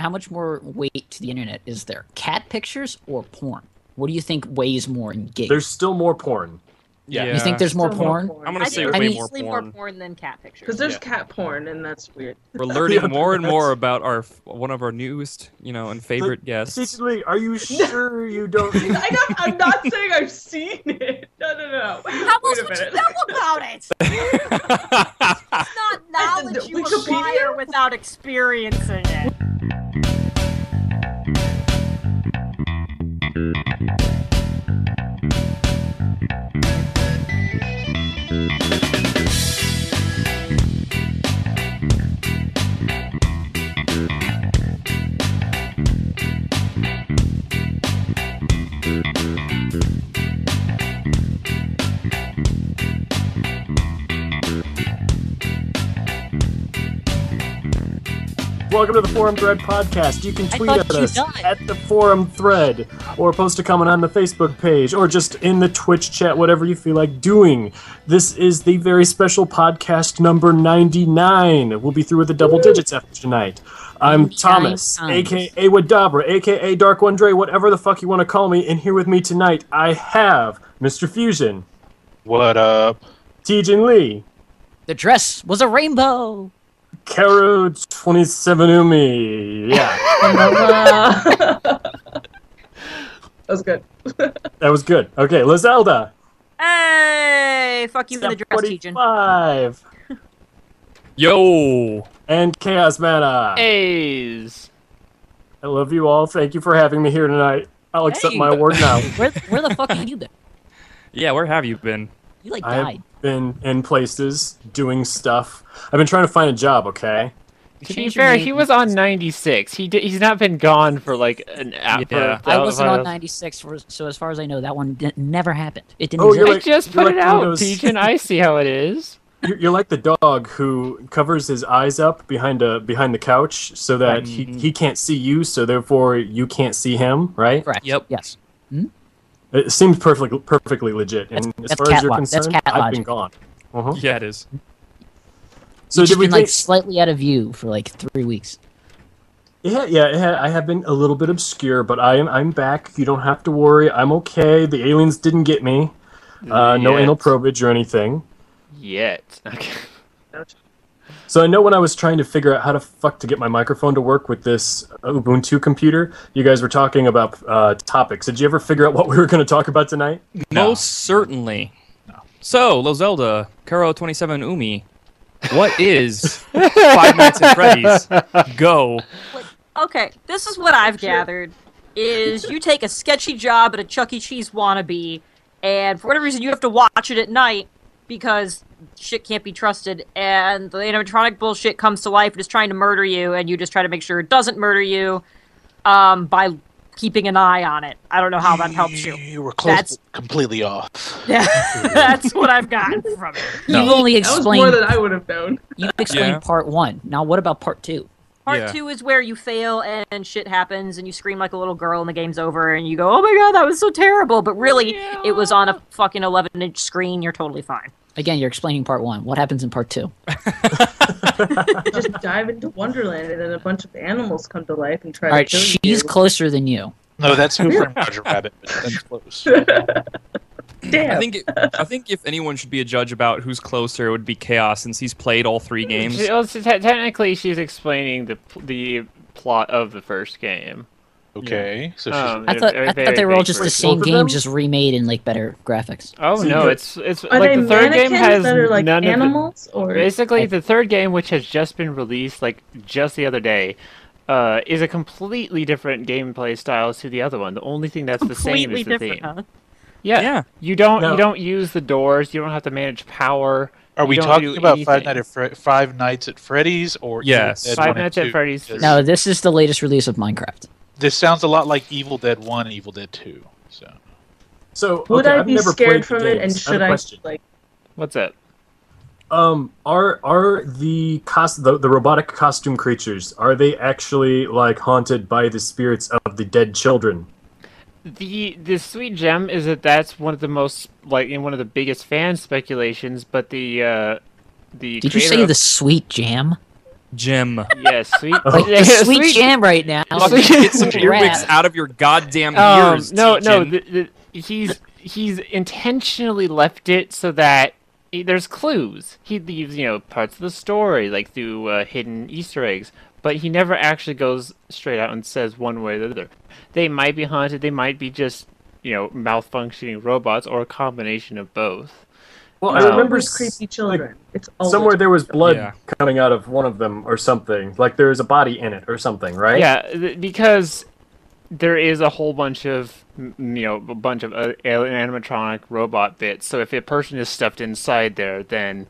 how much more weight to the internet is there? Cat pictures or porn? What do you think weighs more in gigs? There's still more porn. Yeah. You think there's more Still more porn? porn. I'm gonna I say think way there's more easily porn. more porn than cat pictures. Because there's Yeah. cat porn, and that's weird. We're learning Yeah, more and that's- more about one of our newest, and favorite guests. Secretly, are you sure you don't? I'm not saying I've seen it. No. How else Wait a would you minute. know about it? It's not knowledge you Wikipedia? acquire without experiencing it. Welcome to the Forum Thread Podcast. You can tweet thought at you us died. at the Forum Thread, or post a comment on the Facebook page, or just in the Twitch chat, whatever you feel like doing. This is the very special podcast number 99. We'll be through with the double digits after tonight. I'm 99 Thomas, times. a.k.a. Wadabra, a.k.a. Dark One Dre, whatever the fuck you want to call me, and here with me tonight I have Mr. Fusion, What up? Tejan Lee, The dress was a rainbow. Karo 27 Umi. Yeah, That was good. that was good. Okay, Lazelda. Hey, fuck you for the dress, Tejan. 45. Yo! And Chaos Mana. A's. I love you all. Thank you for having me here tonight. I'll accept Hey. my award now. Where the fuck have you been? Yeah, where have you been? You like I've died. been in places, doing stuff. I've been trying to find a job, okay? You To be changed your fair, name. he was on 96. He's not been gone for like an hour. Yeah. I wasn't on 96, so as far as I know, that one never happened. It didn't Oh, you're exist. I just You're put it like out, Windows. Tejan. I see how it is. You're like the dog who covers his eyes up behind the couch so that he can't see you, so therefore you can't see him, right? Correct. Yep. Yes. It seems perfectly legit. And as that's far as cat you're lo- that's concerned, cat I've been logic. gone. Uh-huh. Yeah, it is. So You've did just we been like think? slightly out of view for like 3 weeks. I have been a little bit obscure, but I'm back. You don't have to worry. I'm okay. The aliens didn't get me. No Yet. anal probage or anything. Yet. Okay. So I know when I was trying to figure out how to fuck to get my microphone to work with this Ubuntu computer, you guys were talking about topics. Did you ever figure out what we were going to talk about tonight? Most certainly. So, Lozelda, Kuro 27 Umi, what is Five Nights at Freddy's? Go. Okay, this is what I've gathered, is you take a sketchy job at a Chuck E. Cheese wannabe, and for whatever reason you have to watch it at night, because shit can't be trusted, and the animatronic bullshit comes to life and is trying to murder you, and you just try to make sure it doesn't murder you, by keeping an eye on it. I don't know how that helps you. You were close, That's- but completely off. Yeah, that's what I've gotten from it. You've only That was explained. more than I would have known. You've explained Yeah. part 1. Now, what about part 2? Part Yeah. 2 is where you fail and shit happens and you scream like a little girl and the game's over and you go, oh my god, that was so terrible. But really, it was on a fucking 11-inch screen. You're totally fine. Again, you're explaining part 1. What happens in part 2? You just dive into Wonderland, and then a bunch of animals come to life and try All right, to kill she's you. closer than you. No, that's Super and Roger Rabbit, but that's close. Damn. I think if anyone should be a judge about who's closer, it would be Chaos, since he's played all 3 games. Well, technically, she's explaining the plot of the first game. Okay, so she's I thought they were all just the same Both of them? games, just remade in like better graphics. Oh So no, you- it's Are like they the third game mannequins has that are like none animals, or Basically, the third game, which has just been released like just the other day, is a completely different gameplay style to the other one. The only thing that's the same Completely is the different, theme. huh? Yeah. Yeah. You don't No. you don't use the doors. You don't have to manage power. Are you we don't talking do about anything. Five Nights at Freddy's or Yes. Evil Dead Five 1 and Nights at 2? Freddy's. Because No, this is the latest release of Minecraft. This sounds a lot like Evil Dead 1 and Evil Dead 2. So So would okay, I I've be never scared played from the it? And games. should have a I question. like? What's it? Are the the robotic costume creatures, are they actually like haunted by the spirits of the dead children? The sweet gem is that that's one of the most like in one of the biggest fan speculations, but the Did you creator say of- the sweet jam? Jim. Yes, sweet. Like the sweet jam right now. Fucking get some earwigs out of your goddamn ears. No, Tejan. he's intentionally left it so that there's clues. He leaves, parts of the story, like through hidden Easter eggs, but he never actually goes straight out and says one way or the other. They might be haunted, they might be just, malfunctioning robots, or a combination of both. Well, I remember Always creepy children. It's always somewhere there was blood Yeah. coming out of one of them or something. Like there was a body in it or something, right? Yeah, because there is a whole bunch of, a bunch of animatronic robot bits. So if a person is stuffed inside there, then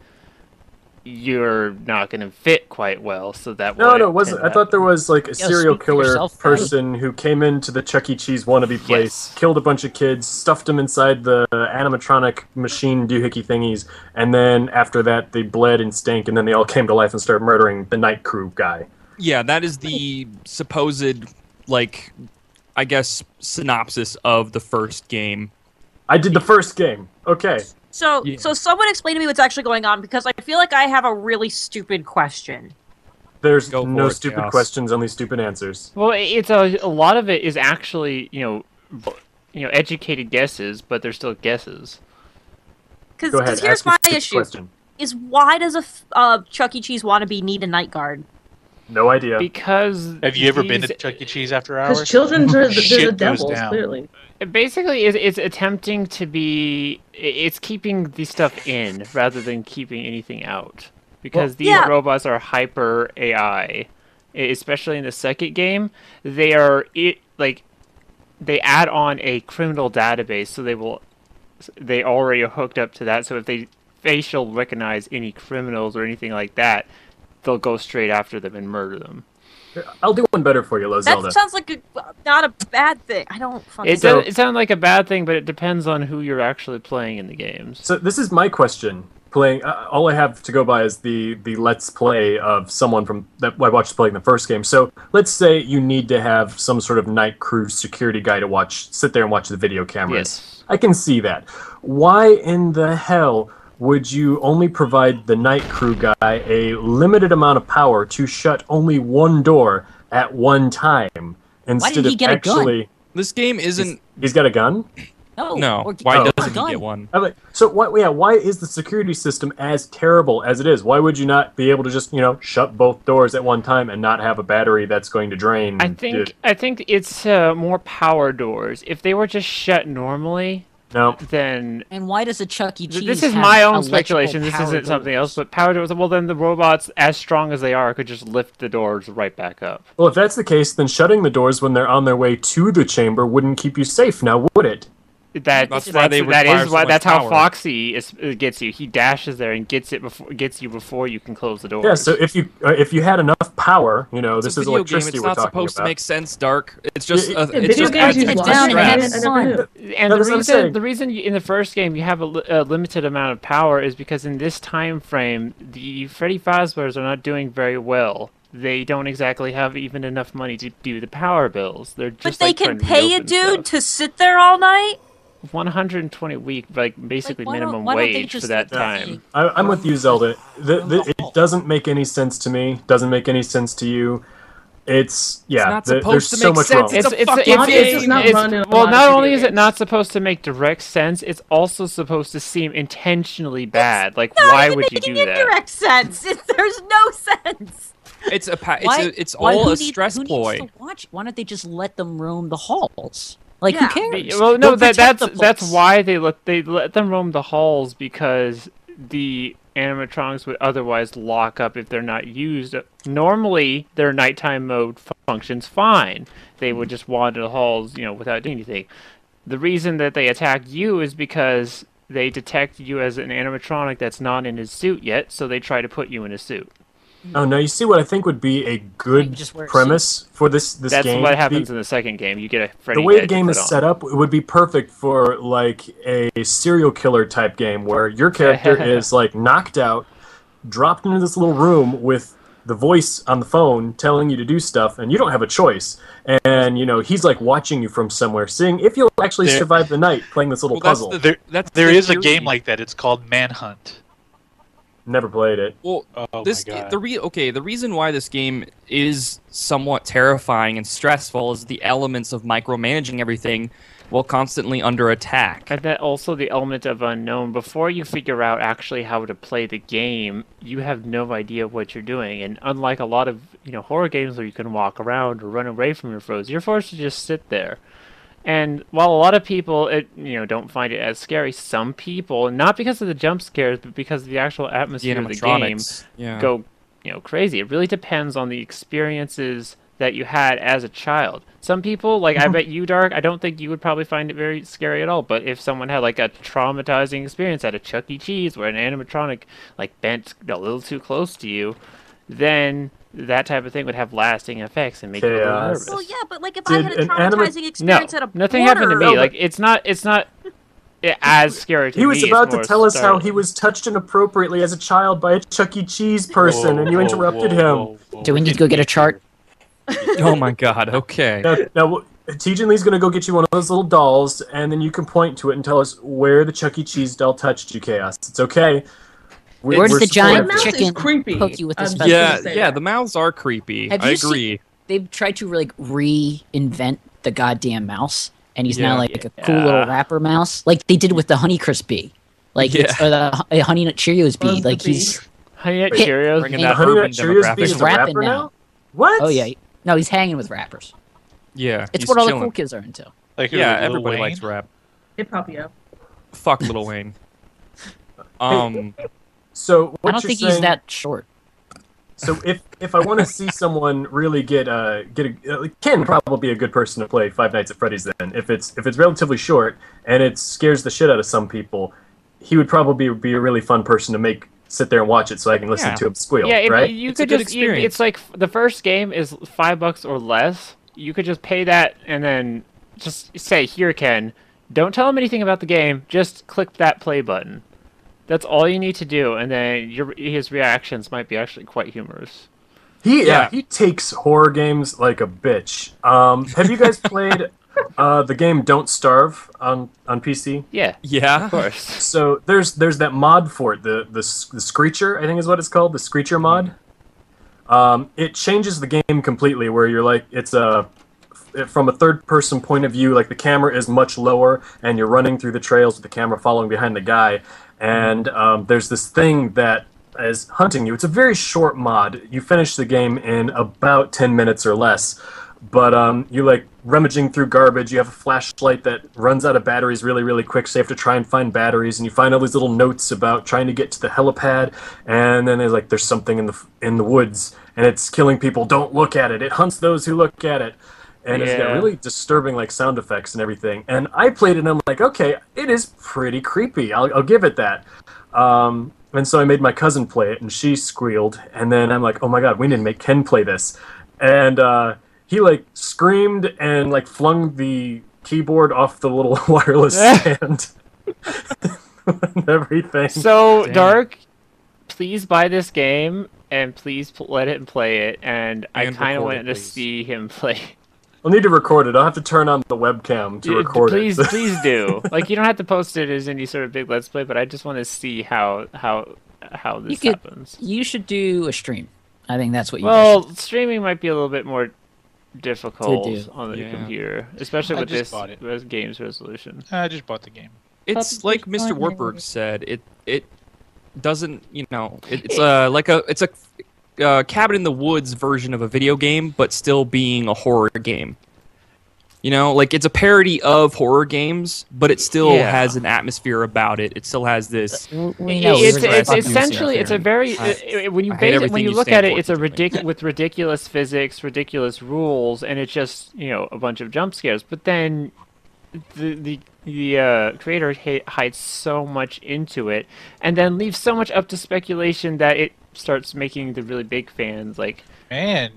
you're not going to fit quite well. So that No, would it wasn't. I thought there was like a serial speak for killer yourself, person who came into the Chuck E. Cheese wannabe place, killed a bunch of kids, stuffed them inside the animatronic machine doohickey thingies, and then after that they bled and stank, and then they all came to life and started murdering the night crew guy. Yeah, that is the supposed, I guess, synopsis of the first game. I did the first game. Okay. So someone explain to me what's actually going on, because I feel like I have a really stupid question. There's Go for no it, stupid Chaos. questions, only stupid answers. Well, it's a lot of it is actually, educated guesses, but they're still guesses. Go ahead. Because here's ask your my stupid issue: question. is why does a Chuck E. Cheese wannabe need a night guard? No idea. Because Have you ever been to these- Chuck E. Cheese after hours? Because children are the Shit goes devils, down. clearly. Basically, it's attempting to be. It's keeping the stuff in rather than keeping anything out. Because these yeah. robots are hyper AI, especially in the second game. They are they add on a criminal database, so they already are hooked up to that. So if they facial recognize any criminals or anything like that, they'll go straight after them and murder them. I'll do one better for you, That Zelda. sounds like not a bad thing. I don't fucking. It So- doesn't sound like a bad thing, but it depends on who you're actually playing in the games. So this is my question. Playing, all I have to go by is the let's play of someone from that I watched playing the first game. So let's say you need to have some sort of night crew security guy to sit there and watch the video cameras. Yes. I can see that. Why in the hell would you only provide the night crew guy a limited amount of power to shut only one door at one time instead did he of get a gun? actually? This game isn't. He's got a gun. No. or- Why Oh. doesn't he Gun. get one? I'm like, so why is the security system as terrible as it is? Why would you not be able to just, shut both doors at one time and not have a battery that's going to drain? I think it's more power doors. If they were just shut normally, No. then And why does a Chuck E. Cheese this is have my own electrical speculation. This power isn't something doors? else. But power doors. Well, then the robots, as strong as they are, could just lift the doors right back up. Well, if that's the case, then shutting the doors when they're on their way to the chamber wouldn't keep you safe now, would it? That's why they require so much That's how power. Foxy gets you. He dashes there and gets you before you can close the door. Yeah, so if you had enough power, It's this a is video game. electricity It's we're not talking supposed about. to make sense, Dark. It's just. Yeah, It's Video just games adds use it more down and have stress. it I never fun. knew. And That's what I'm saying. the reason in the first game you have a limited amount of power is because in this time frame, the Freddy Fazbears are not doing very well. They don't exactly have even enough money to do the power bills. They're just But they like, can trying to pay a reopen dude stuff. to sit there all night. 120 a week, basically why don't- minimum why don't they wage for just that let time. I'm with you, Zelda. It doesn't make any sense to me. Doesn't make any sense to you. It's not there's supposed to so make much sense. wrong. It's a fucking Audience does not run in a well, lot not of only video is it games. not supposed to make direct sense, it's also supposed to seem intentionally bad. Like, Not why even would you making do that? indirect sense. There's no sense. It's Why- it's why- all who a need- stress who needs ploy. to watch? Why don't they just let them roam the halls? Like, Yeah. who cares? Well, no, They'll protect the that's place. why they let them roam the halls, because the animatronics would otherwise lock up if they're not used. Normally, their nighttime mode functions fine. They would just wander the halls, without doing anything. The reason that they attack you is because they detect you as an animatronic that's not in his suit yet, so they try to put you in a suit. Oh, now you see what I think would be a good just wear a premise for this That's game. what happens in the second game. You get a Freddy The way head the to game put is on. set up, it would be perfect for like a serial killer type game where your character is like knocked out, dropped into this little room with the voice on the phone telling you to do stuff, and you don't have a choice. And he's like watching you from somewhere, seeing if you'll actually There- survive the night, playing this little puzzle. There is a game like that. It's called Manhunt. Never played it. Well, Oh this my god. the reason why this game is somewhat terrifying and stressful is the elements of micromanaging everything while constantly under attack. And then also the element of unknown. Before you figure out actually how to play the game, you have no idea what you're doing. And unlike a lot of horror games where you can walk around or run away from your foes, you're forced to just sit there. And while a lot of people don't find it as scary, some people, not because of the jump scares, but because of the actual The atmosphere of the game, animatronics. Yeah. go crazy. It really depends on the experiences that you had as a child. Some people, like I bet you, Dark, I don't think you would probably find it very scary at all. But if someone had like a traumatizing experience at a Chuck E. Cheese where an animatronic like bent a little too close to you, then that type of thing would have lasting effects and make you a little Chaos. nervous. Well, yeah, but like if I Did had a an anima- traumatizing experience at a nothing happened to me. border- Like it's not as scary to me. He was it's about to more tell us how startling. he was touched inappropriately as a child by a Chuck E. Cheese person, and you interrupted him. Do we need to go get a chart? Oh my god. Okay. Now, Tejan Lee's gonna go get you one of those little dolls, and then you can point to it and tell us where the Chuck E. Cheese doll touched you, Chaos. It's okay. Where does the giant mouse is chicken creepy. poke you with I'm this just special? Yeah, gonna say yeah. that. The mouths are creepy. Have I you seen- agree. They've tried to like reinvent the goddamn mouse, and he's Yeah. now like a cool little rapper mouse, like they did with the Honeycrisp bee, like Yeah. or the Honey Nut Cheerios bee. Buzz the like he's Honey Nut Hit- Cheerios. Bringing Hey, that Honey urban Nut Cheerios demographic. Bee is He's a rapping rapper now. now? What? oh yeah, no, he's hanging with rappers. Yeah. It's he's what all the chilling. cool kids are into. Like who, Yeah, Lil everybody Wayne? likes rap. Hip hop, yeah. Fuck Lil Wayne. So what I don't you're think saying, he's that short. So if I want to see someone really get Ken probably be a good person to play Five Nights at Freddy's. Then if it's relatively short and it scares the shit out of some people, he would probably be a really fun person to sit there and watch it so I can listen Yeah. to him squeal. Yeah, right? you It's a could good just experience. it's like the first game is $5 or less. You could just pay that and then just say, "Here, Ken, don't tell him anything about the game. Just click that play button." That's all you need to do, and then his reactions might be actually quite humorous. He takes horror games like a bitch. Have you guys played the game Don't Starve on PC? Yeah, Yeah. of course. So there's that mod for it, the Screecher, I think is what it's called, the Screecher mod. It changes the game completely, where you're like from a third person point of view, like the camera is much lower, and you're running through the trails with the camera following behind the guy, and there's this thing that is hunting you. It's a very short mod. You finish the game in about 10 minutes or less. But you're like rummaging through garbage. You have a flashlight that runs out of batteries really, really quick, so you have to try and find batteries. And you find all these little notes about trying to get to the helipad. And then there's something in the woods, and it's killing people. Don't look at it. It hunts those who look at it. And it's got Yeah. really disturbing sound effects and everything. And I played it, and I'm like, okay, it is pretty creepy. I'll give it that. And so I made my cousin play it, and she squealed. And then I'm like, oh my god, we need to make Ken play this. And he screamed and flung the keyboard off the little wireless stand and everything. So, Damn. Dark, please buy this game and please let it play it. And I And kind of record wanted it, to please. see him play. I'll need to record it. I'll have to turn on the webcam to record please, it. please do. You don't have to post it as any sort of big let's play, but I just want to see how this could- happens. You should do a stream. I think that's what you Well, streaming might be a little bit more difficult To do. on the Yeah. computer, especially I with just this bought it. game's resolution. I just bought the game. It's Probably like Mr. fine, Warburg maybe. said. It doesn't, it's a cabin in the woods version of a video game, but still being a horror game. It's a parody of horror games, but it still Yeah. has an atmosphere about it. It still has this. We know It's, we're it's fucking essentially yourself it's a here. very when you I hate everything when you you look stand at it, for, it's a Tiffany. with ridiculous physics, ridiculous rules, and it's just a bunch of jump scares. But then the creator hides so much into it, and then leaves so much up to speculation that it starts making the really big fans Man,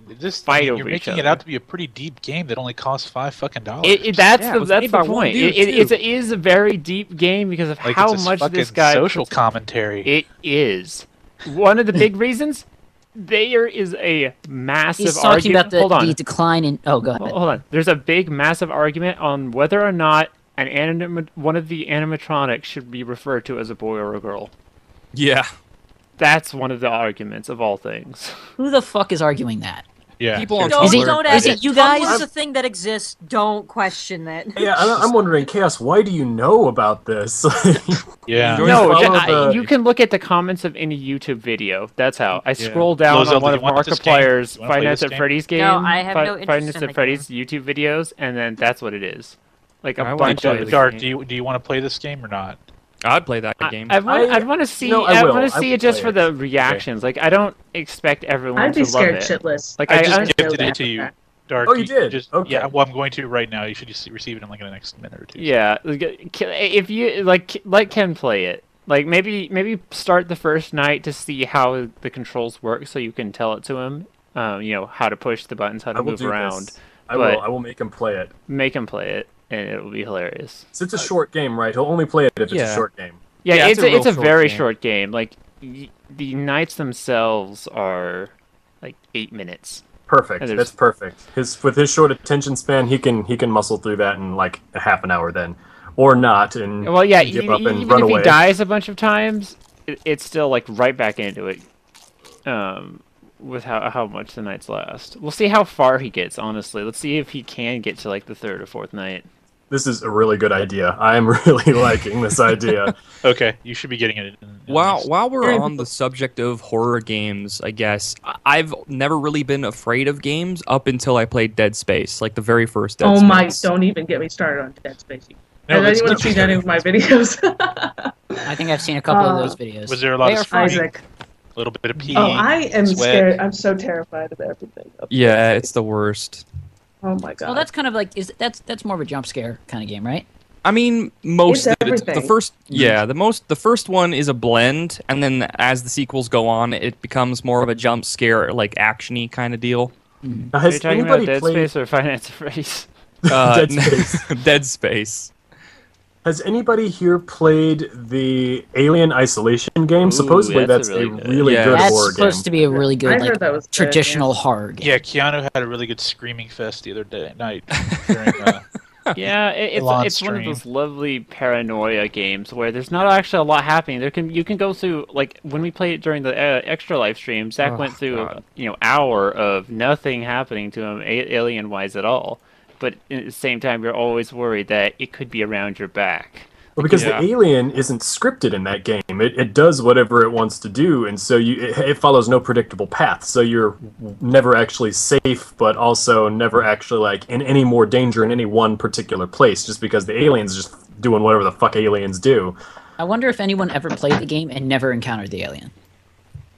Fight you're over each making it other. out to be a pretty deep game that only costs $5 fucking. That's Yeah, it the was that's made the by one point. dude, It too. is a very deep game because of Like how it's a much fucking this guy social puts- commentary. It is one of the big reasons. There is a massive He's talking argument. about Hold on. the decline in. Oh, go ahead. Hold on. There's a big, massive argument on whether or not one of the animatronics should be referred to as a boy or a girl. Yeah. that's one of the arguments of all things. Who the fuck is arguing that? Yeah. People on Don't, Is it- don't Tumblr. ask is it you guys? Tumblr is a thing that exists. Don't question that. Yeah, I'm wondering, Chaos, why do you know about this? Yeah. Enjoy No, follow the- you can look at the comments of any YouTube video. That's how. I scroll down Lozel, on one do of you want this game? Markiplier's Do you wanna Five play Nights this at game? Freddy's game. No, I have no Five interest Nights in at the Freddy's YouTube videos, and then that's what it is. Like a I wanna bunch play of the Dark, game. do you want to play this game or not? I'd play that game. I'd want to see. No, I I will. want to I see will it just play for it. the reactions. Like I don't expect everyone I'd to be love scared it. shitless. Like I I just understand gifted that. it to you, Dark. Oh, you did? Just, Okay. Yeah, well, I'm going to right now. You should just receive it in like in the next minute or two. Yeah, if you like, let Ken play it. Like maybe start the first night to see how the controls work, so you can tell it to him. How to push the buttons, how I to will move do around. this. I but- will make him play it. Make him play it, and it will be hilarious. So it's a short game, right? He'll only play it if it's Yeah. a short game. Yeah, Yeah, it's it's a a real very short game. short game. Like the nights themselves are like 8 minutes. Perfect. And there's- That's perfect. With his short attention span, he can muscle through that in like a half an hour then, or not, and Well, yeah, give up and even run if away. he dies a bunch of times, it's still like right back into it. With how much the nights last. We'll see how far he gets. Honestly, let's see if he can get to like the third or fourth night. This is a really good idea. I'm really liking this idea. Okay, you should be getting it. In While we're on the subject of horror games, I guess I've never really been afraid of games up until I played Dead Space, like the very first Dead Oh Space. my! Don't even get me started on Dead Space. No, Has let's anyone keep seen starting any of my from videos? I think I've seen a couple of those videos. Was there a lot They of are fun. screaming? Isaac. A little bit of pee. Oh, I am sweat. scared. I'm so terrified of everything. Yeah, it's the worst. Oh my god. Well, that's kind of like that's more of a jump scare kind of game, right? I mean, most It's of it, the everything. first, yeah, the first one is a blend, and then as the sequels go on, it becomes more of a jump scare, like actiony kind of deal. Now, Are has you talking about anybody Dead played Space or Five Nights at Freddy's? Dead Space? Dead Space. Has anybody here played the Alien Isolation game? Ooh, Supposedly that's that's a a really good- really Yeah. good That's horror supposed game. to be a really good I like heard that was good, traditional horror game. Yeah, Keanu had a really good screaming fest the other night during. Yeah, Long it's one of stream. those lovely paranoia games where there's not actually a lot happening. You can go through like when we played it during the extra live stream. Zach Oh, went through God. hour of nothing happening to him alien wise at all. But at the same time, you're always worried that it could be around your back. Well, because Yeah. the alien isn't scripted in that game. It does whatever it wants to do, and so it follows no predictable path. So you're never actually safe, but also never actually like in any more danger in any one particular place, just because the alien's just doing whatever the fuck aliens do. I wonder if anyone ever played the game and never encountered the alien.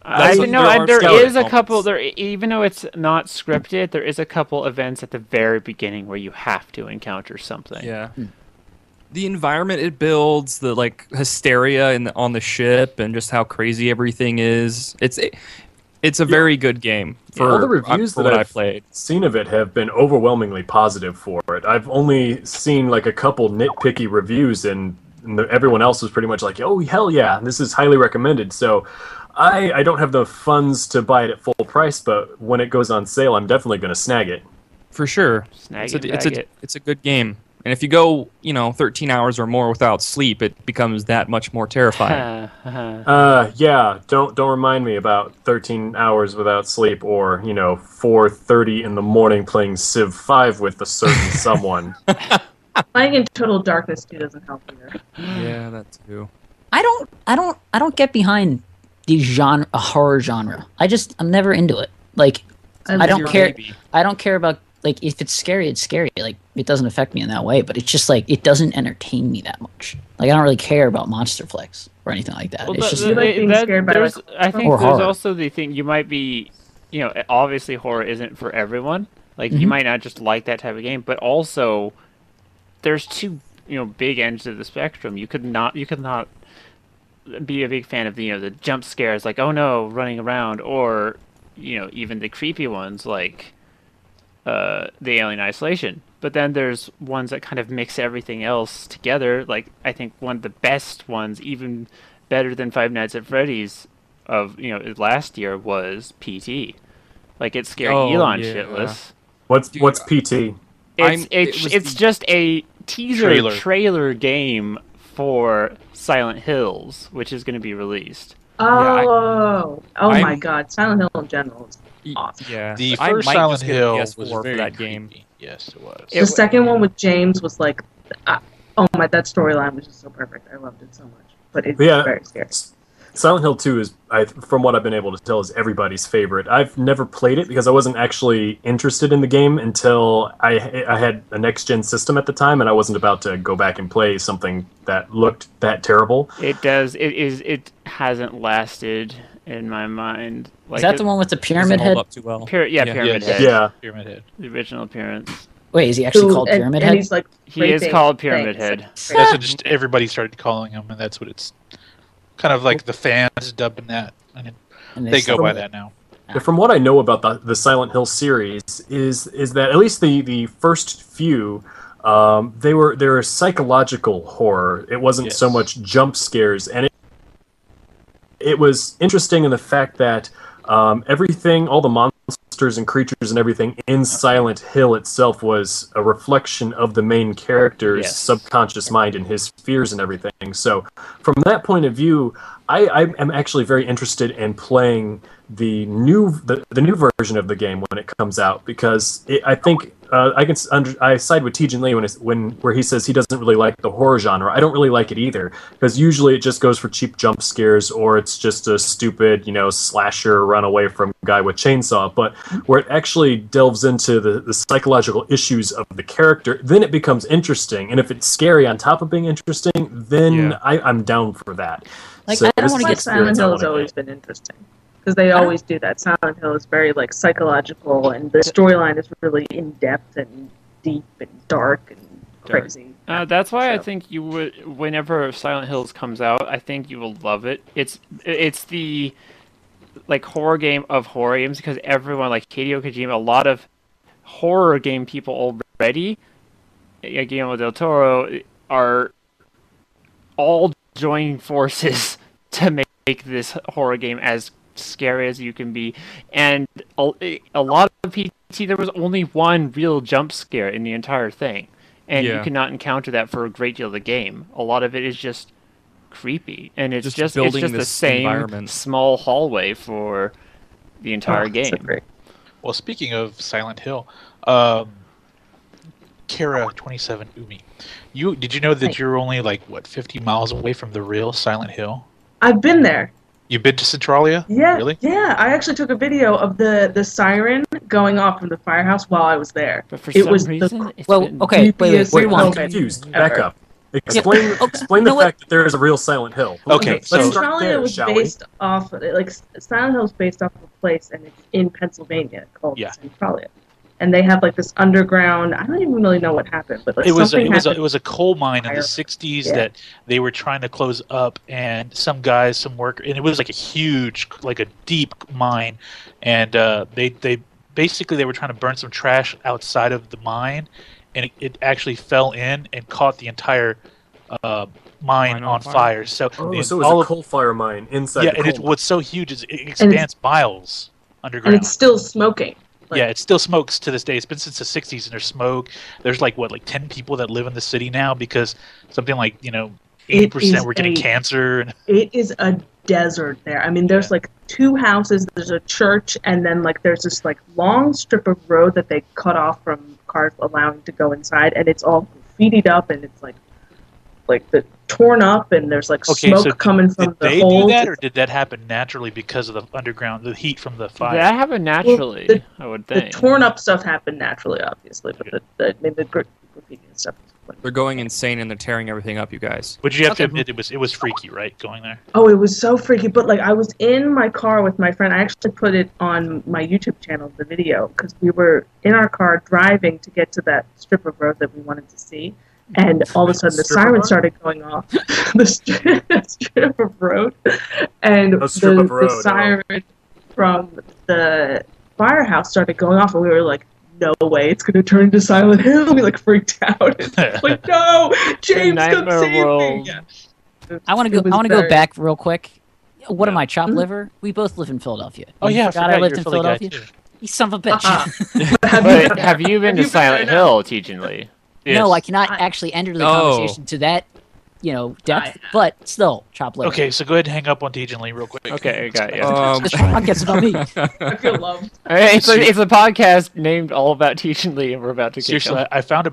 I what know there are there scouting is a couple. moments. There, even though it's not scripted, there is a couple events at the very beginning where you have to encounter something. Yeah. The environment it builds, the like hysteria on the ship, and just how crazy everything is. It's a very good game for All the reviews for that what I I've played. seen of it have been overwhelmingly positive for it. I've only seen like a couple nitpicky reviews, and everyone else was pretty much like, "Oh hell yeah, this is highly recommended." So I don't have the funds to buy it at full price, but when it goes on sale, I'm definitely going to snag it. For sure. Snag It's it, a, it's bag a it. it's a good game. And if you go, 13 hours or more without sleep, it becomes that much more terrifying. Yeah, don't remind me about 13 hours without sleep, or 4:30 in the morning playing Civ 5 with a certain someone. Playing in Total Darkness 2 doesn't help either. Yeah, that too. I don't get behind the horror genre. I'm never into it. Like I don't Your care. baby. I don't care about like if it's scary, it's scary. Like it doesn't affect me in that way. But it's just like it doesn't entertain me that much. Like I don't really care about monster flicks or anything like that. Well, It's just You like being scared by, there's, like, I think or there's horror. also the thing you might be, obviously horror isn't for everyone. Like Mm-hmm. you might not just like that type of game, but also there's two, big ends of the spectrum. You could not be a big fan of the jump scares, like oh no, running around, or even the creepy ones like the Alien Isolation. But then there's ones that kind of mix everything else together. Like I think one of the best ones, even better than Five Nights at Freddy's of last year, was PT. Like it scared Oh, Elon yeah. shitless. What's PT? It's just a teaser Trailer. game for Silent Hills, which is going to be released. Oh, my I'm- God! Silent Hill in general is awesome. Yeah. The I first might Silent just get a Hill PS4 was for very that game. creepy. Yes, it was. The second one with James was like, oh my, that storyline was just so perfect. I loved it so much, but it's Yeah. very scary. Silent Hill 2 is, from what I've been able to tell, is everybody's favorite. I've never played it because I wasn't actually interested in the game until I had a next-gen system at the time, and I wasn't about to go back and play something that looked that terrible. It does. It hasn't lasted in my mind. Like Is that the one with the Doesn't pyramid hold head? up too well. Pyramid Yes. Head. Yeah. Pyramid Head. The original appearance. Wait, is he actually called and, Pyramid and Head? he's like, He is raping called Pyramid things. Head. That's what just everybody started calling him, and that's what it's kind of like the fans dubbing that. And And they go stopped- by that now. From what I know about the Silent Hill series is that at least the first few, they were psychological horror. It wasn't so Yes. much jump scares, and it was interesting in the fact that everything, all the monsters and creatures and everything in Silent Hill itself was a reflection of the main character's Yes. subconscious mind and his fears and everything. So from that point of view, I am actually very interested in playing the new version of the game when it comes out, because I think I side with Tejan Lee where he says he doesn't really like the horror genre. I don't really like it either, because usually it just goes for cheap jump scares, or it's just a stupid, slasher run away from guy with chainsaw. But where it actually delves into the psychological issues of the character, then it becomes interesting. And if it's scary on top of being interesting, then Yeah. I'm down for that. Like, So I don't this wanna is get the Silent experience I Hill has wanna always get. been interesting because they always do that. Silent Hill is very like psychological, and the storyline is really in depth and deep and dark and crazy. That's why I So- think you would. Whenever Silent Hills comes out, I think you will love it. It's the like horror game of horror games, because everyone, like Hideo Kojima, a lot of horror game people already, Guillermo del Toro, are all joining forces to make this horror game as scary as you can be. And a lot of PT, there was only one real jump scare in the entire thing, and you Yeah. cannot encounter that for a great deal of the game. A lot of it is just creepy, and it's Just just building the this same environment. small hallway for the entire Oh, so game. great. Well, speaking of Silent Hill, Kara 27 Umi, did you know that you're only like 50 miles away from the real Silent Hill? I've been there. You've been to Centralia? Yeah, Really? yeah. I actually took a video of the siren going off from the firehouse while I was there. But for It some was the reason, it's Well, been- okay, wait, creepiest Wait, I'm rewind. moment confused. ever. Back up. Explain you the know what? fact that there is a real Silent Hill. Okay, Let's so- start Centralia there, was shall we? based off, like, Silent Hill is based off of a place, and it's in Pennsylvania called Yeah. Centralia. And they have like this underground. I don't even really know what happened, but like It was something happened. it was a coal mine in the Fire. 60s Yeah. that they were trying to close up, and some guys, some worker, and it was like a huge, like a deep mine, and they basically they were trying to burn some trash outside of the mine, and it actually fell in and caught the entire mine on fire. So, Oh, the- so it was all a of- coal fire mine inside yeah, the and coal it's mine. what's so huge is it expands miles and underground. it's still smoking. Like, Yeah, it still smokes to this day. It's been since the 60s, and there's smoke. There's like 10 people that live in the city now because something like 80% were getting a- cancer. And It is a desert there. I mean, there's like 2 houses, there's a church, and then like there's this like long strip of road that they cut off from cars allowing to go inside, and it's all graffitied up, and it's like the torn up, and there's like Okay, smoke so coming from did the they holes. do that, or did that happen naturally because of the underground, the heat from the fire? that happened naturally, the- I would The think. torn up stuff happened naturally, obviously, but the graffiti and stuff. They're going insane and they're tearing everything up, you guys. But you have to Okay. admit it was freaky, right? Going there. Oh, it was so freaky. But like, I was in my car with my friend. I actually put it on my YouTube channel, the video, because we were in our car driving to get to that strip of road that we wanted to see. And all of a sudden, the Strip of siren road? started going off. the strip of road, and A strip of road, the oh. siren from the firehouse started going off, and we were like, "No way! It's going to turn into Silent Hill!" We like freaked out. It's like, "No, James, come nightmare save me!" world. Yeah. I want to It go. was I want to go very- back real quick. What am I, chopped Mhm. liver? We both live in Philadelphia. Oh You yeah, I forgot I forgot lived you're in a Philly guy, Philadelphia. too. You son of a bitch. But have you been to been Silent there Hill, Teaching Lee? No, Yes. I cannot I- actually enter the Oh. conversation to that depth, but still chopped liver. Okay, so go ahead and hang up on Dejan Lee real quick. Okay, I got you. This podcast's about me. I feel loved. It's a podcast named all about Teach Lee, and we're about to kick Seriously, him. I found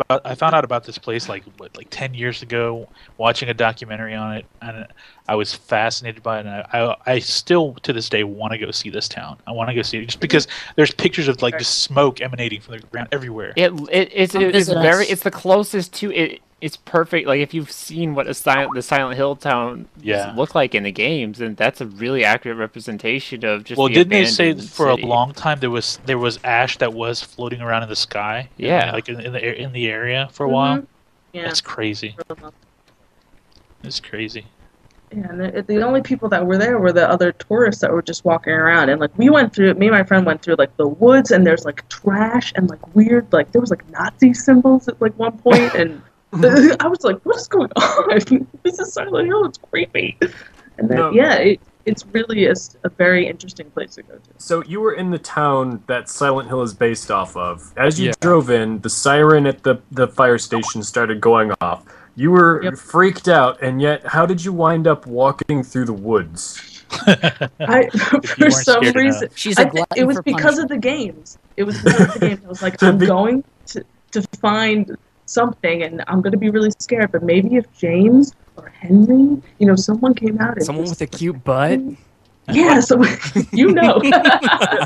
out about this place like 10 years ago, watching a documentary on it, and I was fascinated by it. And I still to this day want to go see this town. I want to go see it just because there's pictures of like just smoke emanating from the ground everywhere. It's visit very us. it's the closest to it. It's perfect. Like if you've seen what the Silent Hill town look like in the games, and that's a really accurate representation of just. Well, the didn't they say abandoned for city. a long time there was ash that was floating around in the sky? Yeah. like in the area for a while. Yeah. That's crazy. It's crazy. Yeah, and the only people that were there were the other tourists that were just walking around. And, like, me and my friend went through, like, the woods, and there's, like, trash and, like, weird, like, there was, like, Nazi symbols at, like, one point, and I was like, what is going on? This is Silent Hill, it's creepy. And then, it's really a very interesting place to go to. So you were in the town that Silent Hill is based off of. As you drove in, the siren at the fire station started going off. You were freaked out, and yet how did you wind up walking through the woods? For some reason, She's a glutton it was for because of the games. It was because of the games. I was like, I'm going to find something, and I'm going to be really scared. But maybe if James or Henry, someone came out and Someone with a cute butt. yeah, someone yeah,